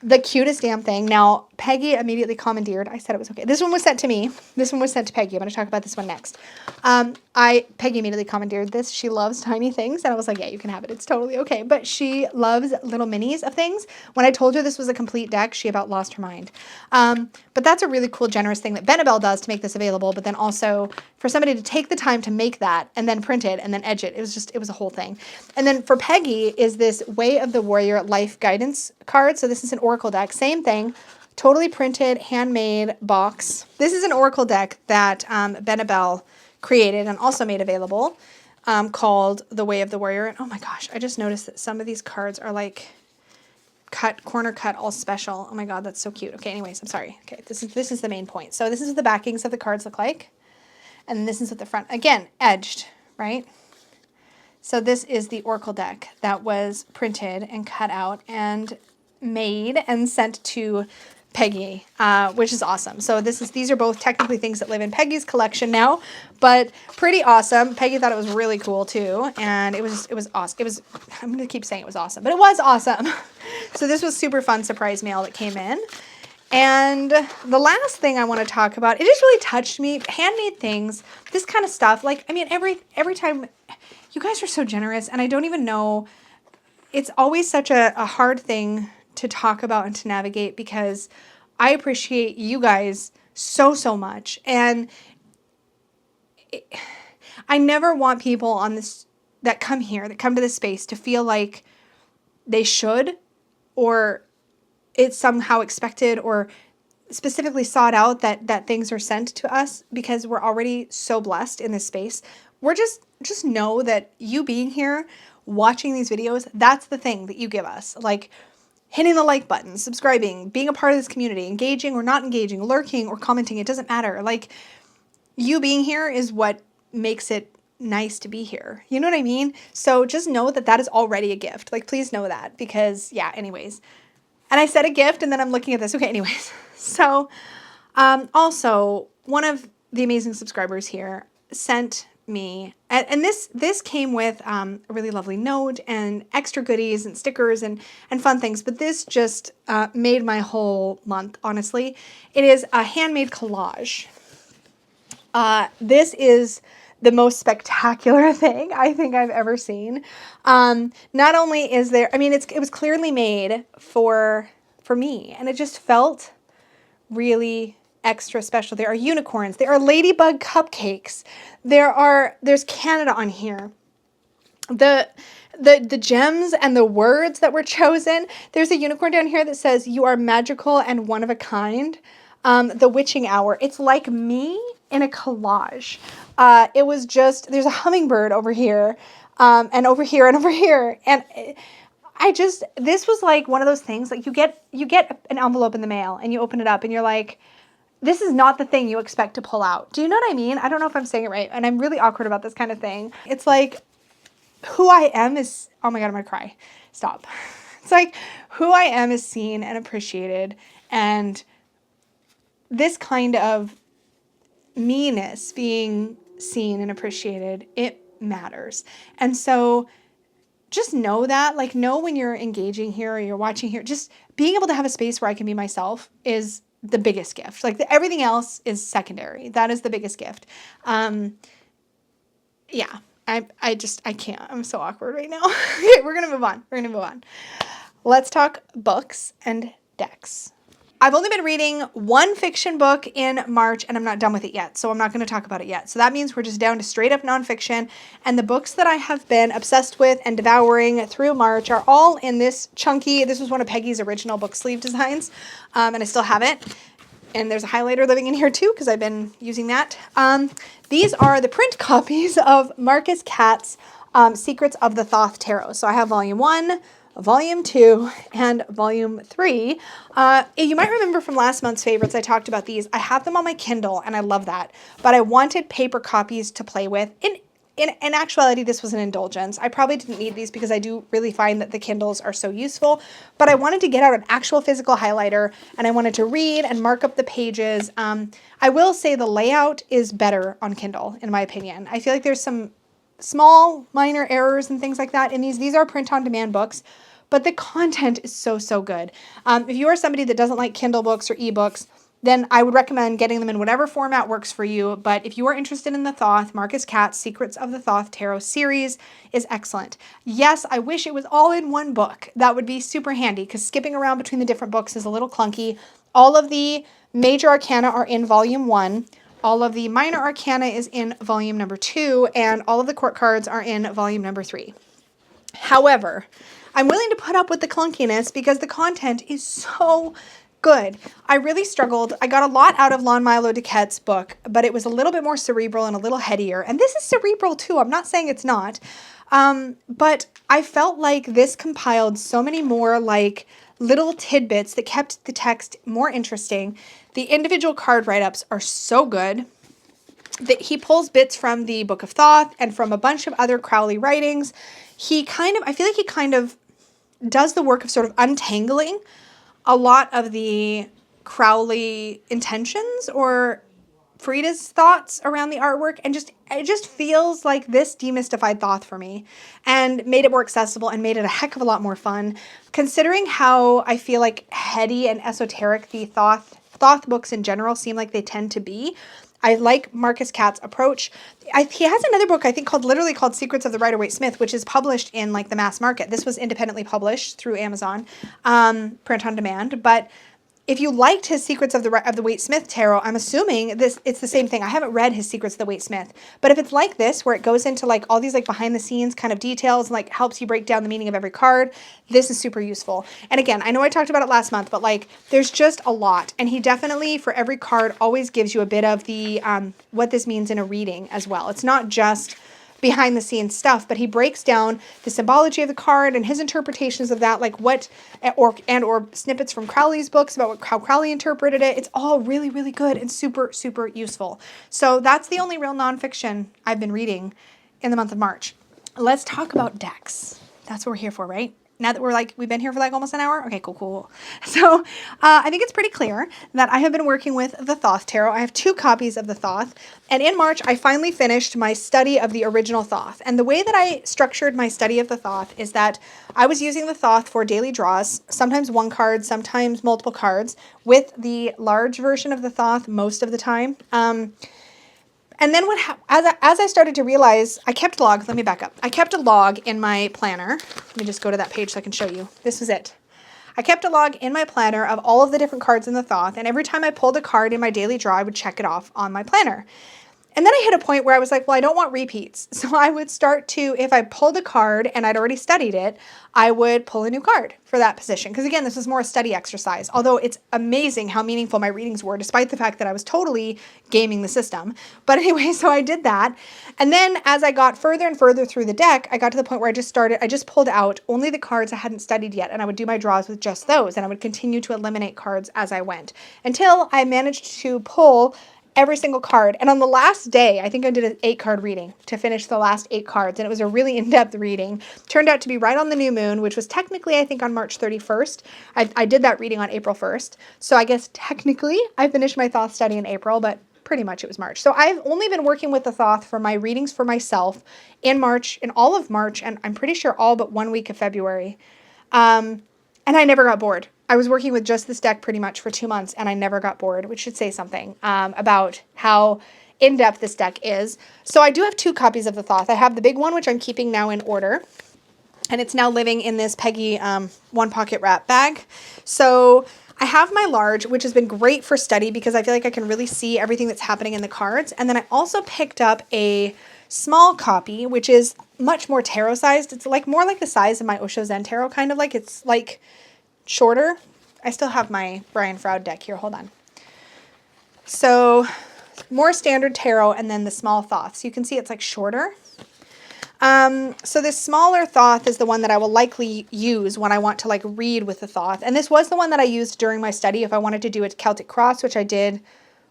the cutest damn thing. Now, Peggy immediately commandeered. I said it was okay. This one was sent to me. This one was sent to Peggy. I'm going to talk about this one next. Peggy immediately commandeered this. She loves tiny things. And I was like, yeah, you can have it. It's totally okay. But she loves little minis of things. When I told her this was a complete deck, she about lost her mind. But that's a really cool, generous thing that Annabelle does to make this available. But then also for somebody to take the time to make that and then print it and then edge it. It was a whole thing. And then for Peggy is this Way of the Warrior Life Guidance card. So this is an Oracle deck. Same thing. totally printed, handmade box. This is an oracle deck that Burnaby created and also made available, called The Way of the Warrior. And oh my gosh, I just noticed that some of these cards are like corner cut, all special. Oh my god, that's so cute. Okay, anyways, I'm sorry. Okay, this is the main point. So this is what the backings of the cards look like. And this is what the front, again, edged, right? So this is the oracle deck that was printed and cut out and made and sent to Peggy, which is awesome. So these are both technically things that live in Peggy's collection now, but pretty awesome. Peggy thought it was really cool too, and it was awesome. I'm gonna keep saying it was awesome, but it was awesome. So this was super fun surprise mail that came in. And the last thing I want to talk about, it just really touched me. Handmade things, this kind of stuff. Like, I mean, every time, you guys are so generous, and I don't even know, it's always such a hard thing to talk about and to navigate, because I appreciate you guys so, so much. And I never want people on this, that come here, that come to this space, to feel like they should, or it's somehow expected or specifically sought out that things are sent to us, because we're already so blessed in this space. We're just know that you being here, watching these videos, that's the thing that you give us. Like hitting the like button, subscribing, being a part of this community, engaging or not engaging, lurking or commenting, it doesn't matter. Like, you being here is what makes it nice to be here. You know what I mean? So just know that that is already a gift. Like, please know that, because yeah, anyways. And I said a gift, and then I'm looking at this. Okay, anyways. So, also, one of the amazing subscribers here sent me, and this came with a really lovely note and extra goodies and stickers and fun things. But this just made my whole month, honestly. It is a handmade collage. This is the most spectacular thing I think I've ever seen. Not only is there, I mean, it was clearly made for me, and it just felt really extra special. There are unicorns, there are ladybug cupcakes, there's Canada on here. The gems and the words that were chosen. There's a unicorn down here that says, "You are magical and one of a kind." The witching hour. It's like me in a collage. It was just, there's a hummingbird over here, and over here and over here. And this was like one of those things, like you get an envelope in the mail and you open it up and you're like, this is not the thing you expect to pull out. Do you know what I mean? I don't know if I'm saying it right, and I'm really awkward about this kind of thing. It's like, who I am is, oh my God, I'm gonna cry. Stop. It's like, who I am is seen and appreciated, and this kind of meanness being seen and appreciated, it matters. And so just know that, like, know when you're engaging here or you're watching here, just being able to have a space where I can be myself is the biggest gift. Like, everything else is secondary. That is the biggest gift. Yeah, I can't. I'm so awkward right now. Okay, we're going to move on. Let's talk books and decks. I've only been reading one fiction book in March, and I'm not done with it yet, so I'm not going to talk about it yet. So that means we're just down to straight up nonfiction, and the books that I have been obsessed with and devouring through March are all in this chunky, this was one of Peggy's original book sleeve designs, and I still have it. And there's a highlighter living in here too, because I've been using that. These are the print copies of Marcus Catt's Secrets of the Thoth Tarot. So I have volume 1, volume 2, and volume 3. You might remember from last month's favorites, I talked about these. I have them on my Kindle, and I love that. But I wanted paper copies to play with. In actuality, this was an indulgence. I probably didn't need these because I do really find that the Kindles are so useful. But I wanted to get out an actual physical highlighter, and I wanted to read and mark up the pages. I will say the layout is better on Kindle, in my opinion. I feel like there's some small, minor errors and things like that in these. These are print-on-demand books, but the content is so, so good. If you are somebody that doesn't like Kindle books or ebooks, then I would recommend getting them in whatever format works for you. But if you are interested in the Thoth, Marcus Catt's Secrets of the Thoth Tarot series is excellent. Yes, I wish it was all in one book. That would be super handy, because skipping around between the different books is a little clunky. All of the major arcana are in volume 1. All of the minor arcana is in volume number 2. And all of the court cards are in volume number 3. However, I'm willing to put up with the clunkiness because the content is so good. I really struggled. I got a lot out of Lon Milo DuQuette's book, but it was a little bit more cerebral and a little headier. And this is cerebral too. I'm not saying it's not. But I felt like this compiled so many more like little tidbits that kept the text more interesting. The individual card write-ups are so good. That he pulls bits from the Book of Thoth and from a bunch of other Crowley writings. I feel like he kind of does the work of sort of untangling a lot of the Crowley intentions or Frida's thoughts around the artwork, and it just feels like this demystified Thoth for me and made it more accessible and made it a heck of a lot more fun, considering how I feel like heady and esoteric the Thoth books in general seem like they tend to be. I like Marcus Catt's approach. He has another book, I think, literally called Secrets of the Rider-Waite-Smith, which is published in like the mass market. This was independently published through Amazon, print on demand. But if you liked his Secrets of the Waite-Smith tarot, I'm assuming it's the same thing. I haven't read his Secrets of the Waite-Smith, but if it's like this, where it goes into like all these like behind the scenes kind of details and like helps you break down the meaning of every card, this is super useful. And again, I know I talked about it last month, but like there's just a lot. And he definitely, for every card, always gives you a bit of the what this means in a reading as well. It's not just behind the scenes stuff, but he breaks down the symbology of the card and his interpretations of that, like what, or snippets from Crowley's books about how Crowley interpreted it. It's all really, really good and super, super useful. So that's the only real nonfiction I've been reading in the month of March. Let's talk about decks. That's what we're here for, right? Now that we've been here for like almost an hour. Okay, cool. So I think it's pretty clear that I have been working with the Thoth Tarot. I have 2 copies of the Thoth. And in March, I finally finished my study of the original Thoth. And the way that I structured my study of the Thoth is that I was using the Thoth for daily draws, sometimes 1 card, sometimes multiple cards, with the large version of the Thoth most of the time. And then as I started to realize, I kept log. Let me back up. I kept a log in my planner. Let me just go to that page so I can show you. This was it. I kept a log in my planner of all of the different cards in the Thoth, and every time I pulled a card in my daily draw, I would check it off on my planner. And then I hit a point where I was like, well, I don't want repeats. So I would start to, if I pulled a card and I'd already studied it, I would pull a new card for that position. Because again, this was more a study exercise, although it's amazing how meaningful my readings were, despite the fact that I was totally gaming the system. But anyway, so I did that. And then as I got further and further through the deck, I got to the point where I just pulled out only the cards I hadn't studied yet. And I would do my draws with just those. And I would continue to eliminate cards as I went until I managed to pull every single card. And on the last day, I think I did an 8-card reading to finish the last 8 cards. And it was a really in-depth reading. Turned out to be right on the new moon, which was technically, I think, on March 31st. I did that reading on April 1st. So I guess technically I finished my Thoth study in April, but pretty much it was March. So I've only been working with the Thoth for my readings for myself in March, in all of March, and I'm pretty sure all but 1 week of February. And I never got bored. I was working with just this deck pretty much for 2 months, and I never got bored, which should say something about how in-depth this deck is. So I do have 2 copies of the Thoth. I have the big one, which I'm keeping now in order, and it's now living in this Peggy 1-pocket wrap bag. So I have my large, which has been great for study because I feel like I can really see everything that's happening in the cards. And then I also picked up a small copy, which is much more tarot sized. It's like more like the size of my Osho Zen tarot, kind of like. It's like shorter. I still have my Brian Froud deck here. Hold on. So more standard tarot and then the small Thoth. So you can see it's like shorter. So this smaller Thoth is the one that I will likely use when I want to like read with the Thoth. And this was the one that I used during my study if I wanted to do a Celtic cross, which I did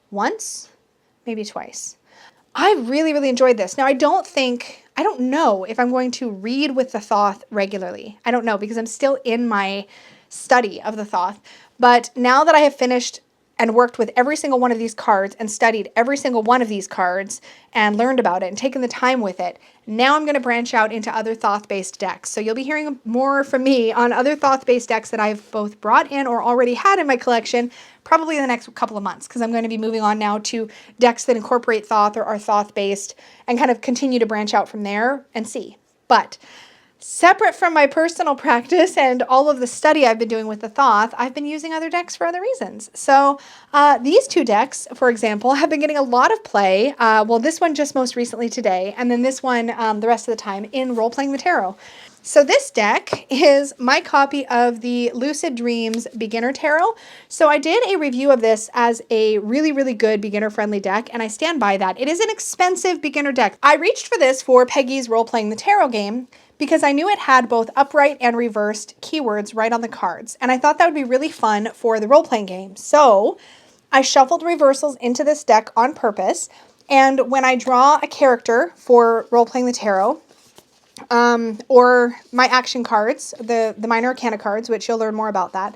once, maybe twice. I really, really enjoyed this. Now I don't know if I'm going to read with the Thoth regularly. I don't know because I'm still in my study of the Thoth. But now that I have finished and worked with every single one of these cards and studied every single one of these cards and learned about it and taken the time with it, now I'm going to branch out into other Thoth-based decks. So you'll be hearing more from me on other Thoth-based decks that I've both brought in or already had in my collection probably in the next couple of months because I'm going to be moving on now to decks that incorporate Thoth or are Thoth-based and kind of continue to branch out from there and see. But separate from my personal practice and all of the study I've been doing with the Thoth, I've been using other decks for other reasons. So these 2 decks, for example, have been getting a lot of play. Well, this one just most recently today, and then this one the rest of the time in Roleplaying the Tarot. So this deck is my copy of the Lucid Dreams Beginner Tarot. So I did a review of this as a really, really good beginner-friendly deck, and I stand by that. It is an expensive beginner deck. I reached for this for Peggy's Role-Playing the Tarot game because I knew it had both upright and reversed keywords right on the cards, and I thought that would be really fun for the role-playing game. So I shuffled reversals into this deck on purpose, and when I draw a character for Role-Playing the Tarot, or my action cards, the minor arcana cards, which you'll learn more about that,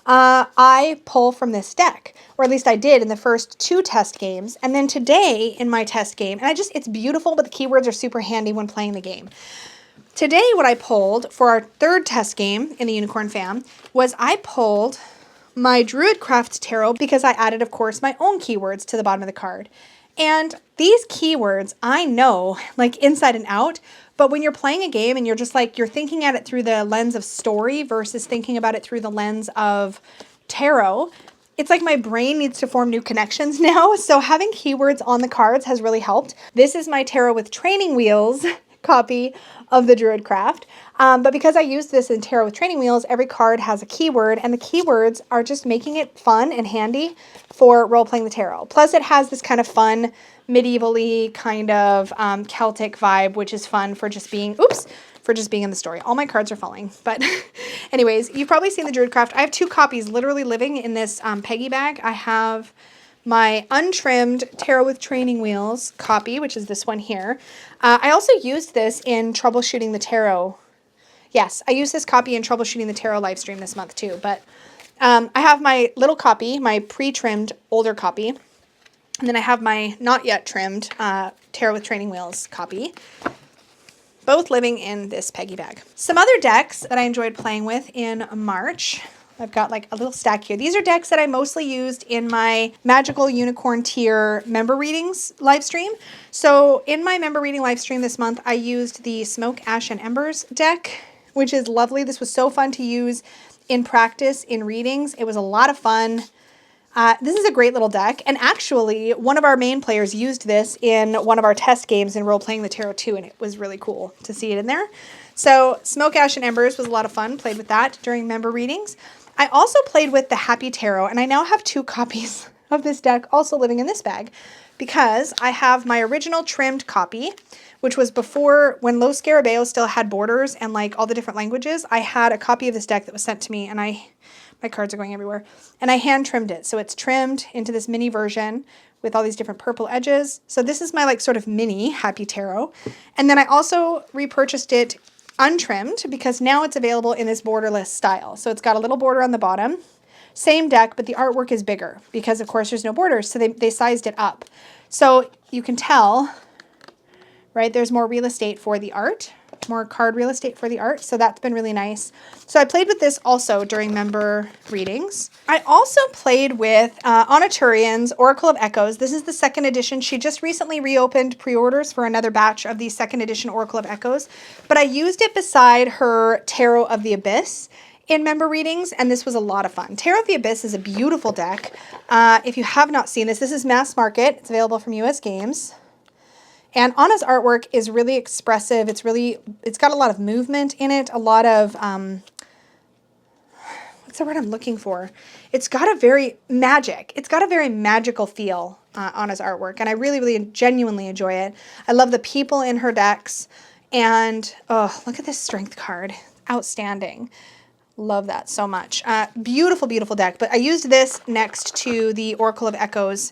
I pull from this deck, or at least I did in the first 2 test games. And then today in my test game, and it's beautiful, but the keywords are super handy when playing the game. Today, what I pulled for our 3rd test game in the Unicorn Fam was I pulled my Druidcraft Tarot because I added, of course, my own keywords to the bottom of the card. And these keywords, I know, like inside and out, but when you're playing a game and you're just like, you're thinking at it through the lens of story versus thinking about it through the lens of tarot, it's like my brain needs to form new connections now. So having keywords on the cards has really helped. This is my Tarot with Training Wheels copy of the Druidcraft. But because I used this in Tarot with Training Wheels, every card has a keyword, and the keywords are just making it fun and handy for role-playing the tarot. Plus it has this kind of fun, medievally kind of Celtic vibe, which is fun for just being, for just being in the story. All my cards are falling. But anyways, you've probably seen the Druidcraft. I have 2 copies literally living in this Peggy bag. I have my untrimmed Tarot with Training Wheels copy, which is this one here. I also used this in Troubleshooting the Tarot. Yes, I used this copy in Troubleshooting the Tarot live stream this month too. But I have my little copy, my pre-trimmed older copy. And then I have my not yet trimmed Tarot with Training Wheels copy. Both living in this Peggy bag. Some other decks that I enjoyed playing with in March. I've got like a little stack here. These are decks that I mostly used in my Magical Unicorn tier member readings live stream. So in my member reading live stream this month, I used the Smoke, Ash, and Embers deck, which is lovely. This was so fun to use in practice in readings. It was a lot of fun. This is a great little deck, and actually one of our main players used this in one of our test games in Role-Playing the Tarot 2, and it was really cool to see it in there. So Smoke, Ash, and Embers was a lot of fun. Played with that during member readings. I also played with the Happy Tarot, and I now have 2 copies of this deck also living in this bag because I have my original trimmed copy, which was before when Los Scarabaeos still had borders and like all the different languages. I had a copy of this deck that was sent to me, and my cards are going everywhere, and I hand trimmed it. So it's trimmed into this mini version with all these different purple edges. So this is my like sort of mini Happy Tarot. And then I also repurchased it untrimmed because now it's available in this borderless style. So it's got a little border on the bottom, same deck, but the artwork is bigger because of course there's no borders. So they sized it up. So you can tell, right, there's more real estate for the art, more card real estate for the art. So that's been really nice. So I played with this also during member readings. I also played with Anna Turian's Oracle of Echoes. This is the 2nd edition. She just recently reopened pre-orders for another batch of the 2nd edition Oracle of Echoes, but I used it beside her Tarot of the Abyss in member readings, and this was a lot of fun. Tarot of the Abyss is a beautiful deck. If you have not seen this, this is mass market. It's available from US Games. And Anna's artwork is really expressive. It's got a lot of movement in it, a lot of, what's the word I'm looking for? It's got a very magical feel, Anna's artwork. And I really, really genuinely enjoy it. I love the people in her decks. And, oh, look at this strength card. Outstanding. Love that so much. Beautiful, beautiful deck. But I used this next to the Oracle of Echoes.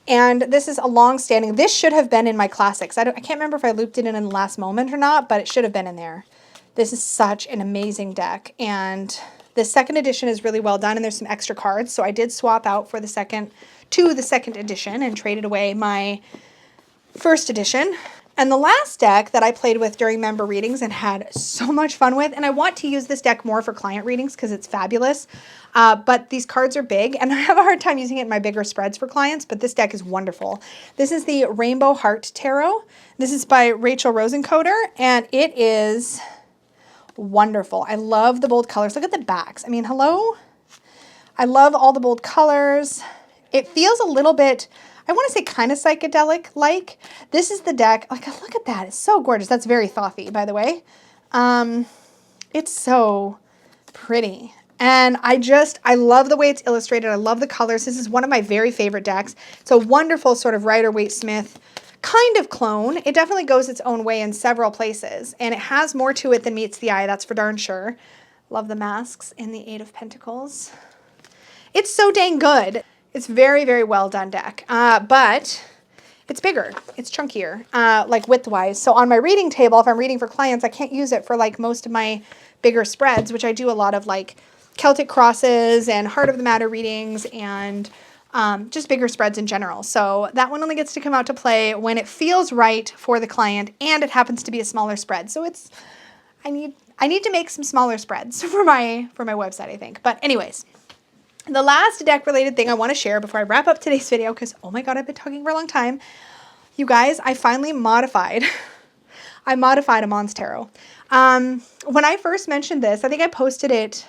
And this is a long-standing, this should have been in my classics. I can't remember if I looped it in the last moment or not, but it should have been in there. This is such an amazing deck. And the 2nd edition is really well done, and there's some extra cards. So I did swap out for the 2nd edition and traded away my 1st edition. And the last deck that I played with during member readings and had so much fun with, and I want to use this deck more for client readings because it's fabulous, but these cards are big, and I have a hard time using it in my bigger spreads for clients, but this deck is wonderful. This is the Rainbow Heart Tarot. This is by Rachel Rosencoder, and it is wonderful. I love the bold colors. Look at the backs. I mean, hello? I love all the bold colors. It feels a little bit, I want to say kind of psychedelic-like. This is the deck. Like, look at that. It's so gorgeous. That's very Thothy, by the way. It's so pretty. And I love the way it's illustrated. I love the colors. This is one of my very favorite decks. It's a wonderful sort of Rider-Waite-Smith kind of clone. It definitely goes its own way in several places. And it has more to it than meets the eye, that's for darn sure. Love the masks in the Eight of Pentacles. It's so dang good. It's very, very well done deck. But it's bigger. It's chunkier, like width-wise. So on my reading table, if I'm reading for clients, I can't use it for like most of my bigger spreads, which I do a lot of like Celtic crosses and Heart of the Matter readings and just bigger spreads in general. So that one only gets to come out to play when it feels right for the client and it happens to be a smaller spread. So I need to make some smaller spreads for my website, I think. But anyways, the last deck related thing I want to share before I wrap up today's video, because oh my God, I've been talking for a long time. You guys, I finally modified a Mons Tarot. When I first mentioned this, I think I posted it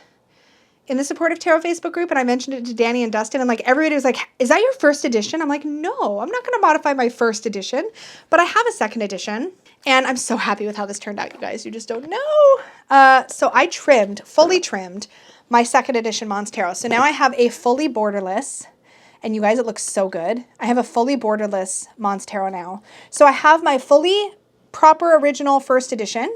in the Supportive Tarot Facebook group, and I mentioned it to Danny and Dustin, and like everybody was like, is that your first edition? I'm like, no, I'm not going to modify my first edition, but I have a second edition, and I'm so happy with how this turned out, you guys. You just don't know. So I fully trimmed my second edition Mons Tarot. So now I have a fully borderless, and you guys, it looks so good. I have a fully borderless Mons Tarot now. So I have my fully proper original first edition.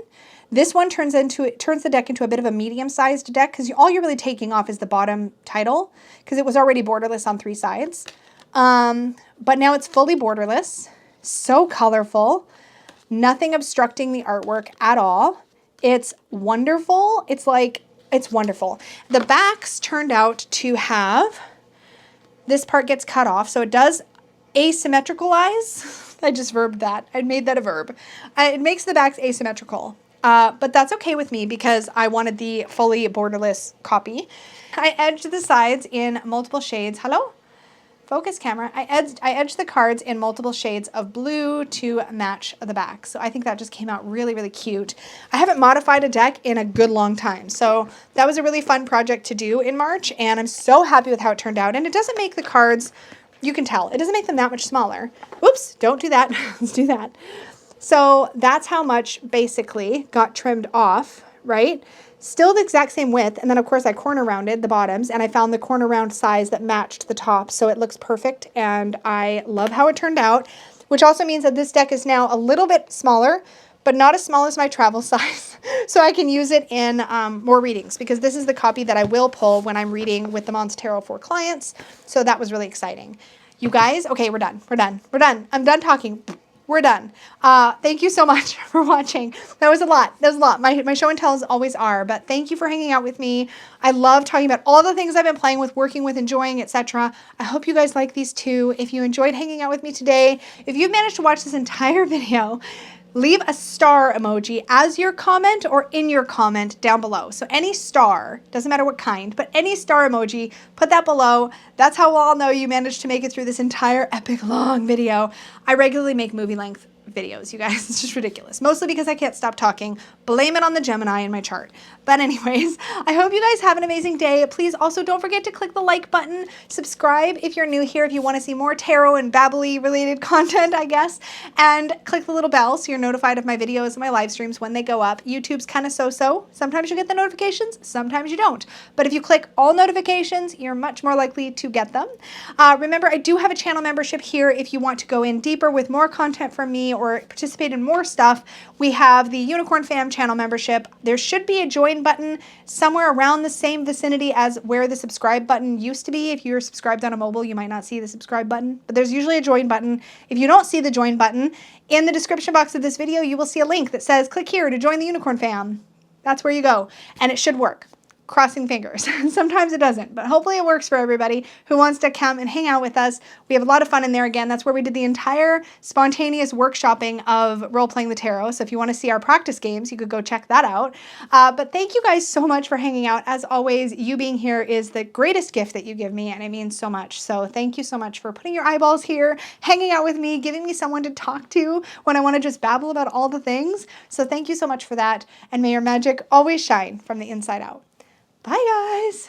This one turns the deck into a bit of a medium-sized deck because all you're really taking off is the bottom title because it was already borderless on 3 sides. But now it's fully borderless, so colorful, nothing obstructing the artwork at all. It's wonderful. It's wonderful. The backs turned out to have, this part gets cut off, so it does asymmetricalize. I just verbed that. I made that a verb. It makes the backs asymmetrical. But that's okay with me because I wanted the fully borderless copy. I edged the sides in multiple shades. Hello? Focus camera. I edged the cards in multiple shades of blue to match the back. So I think that just came out really, really cute. I haven't modified a deck in a good long time. So that was a really fun project to do in March. And I'm so happy with how it turned out. And it doesn't make the cards, you can tell, it doesn't make them that much smaller. Oops, don't do that. Let's do that. So that's how much basically got trimmed off, right? Still the exact same width. And then of course I corner rounded the bottoms and I found the corner round size that matched the top. So it looks perfect and I love how it turned out, which also means that this deck is now a little bit smaller, but not as small as my travel size. So I can use it in more readings because this is the copy that I will pull when I'm reading with the Mons Tarot for clients. So that was really exciting. You guys, okay, we're done. I'm done talking. We're done. Thank you so much for watching. That was a lot. My show and tells always are, but thank you for hanging out with me. I love talking about all the things I've been playing with, working with, enjoying, etc. I hope you guys like these too. If you enjoyed hanging out with me today, if you've managed to watch this entire video, leave a star emoji as your comment or in your comment down below. So any star, doesn't matter what kind, but any star emoji, put that below. That's how I'll know you managed to make it through this entire epic long video. I regularly make movie length videos, you guys. It's just ridiculous. Mostly because I can't stop talking. Blame it on the Gemini in my chart. But anyways, I hope you guys have an amazing day. Please also don't forget to click the like button. Subscribe if you're new here, if you want to see more tarot and babbly related content, I guess. And click the little bell so you're notified of my videos and my live streams when they go up. YouTube's kind of so-so. Sometimes you get the notifications, sometimes you don't. But if you click all notifications, you're much more likely to get them. Remember, I do have a channel membership here if you want to go in deeper with more content from me or participate in more stuff. We have the Unicorn Fam channel membership. There should be a join button somewhere around the same vicinity as where the subscribe button used to be. If you're subscribed on a mobile, you might not see the subscribe button, but there's usually a join button. If you don't see the join button, in the description box of this video, you will see a link that says click here to join the Unicorn Fam. That's where you go, and it should work. Crossing fingers. Sometimes it doesn't, but hopefully it works for everybody who wants to come and hang out with us. We have a lot of fun in there. Again, that's where we did the entire spontaneous workshopping of Role-Playing the Tarot. So if you want to see our practice games, you could go check that out. But thank you guys so much for hanging out. As always, you being here is the greatest gift that you give me, and it means so much. So thank you so much for putting your eyeballs here, hanging out with me, giving me someone to talk to when I want to just babble about all the things. So thank you so much for that, and may your magic always shine from the inside out. Bye, guys.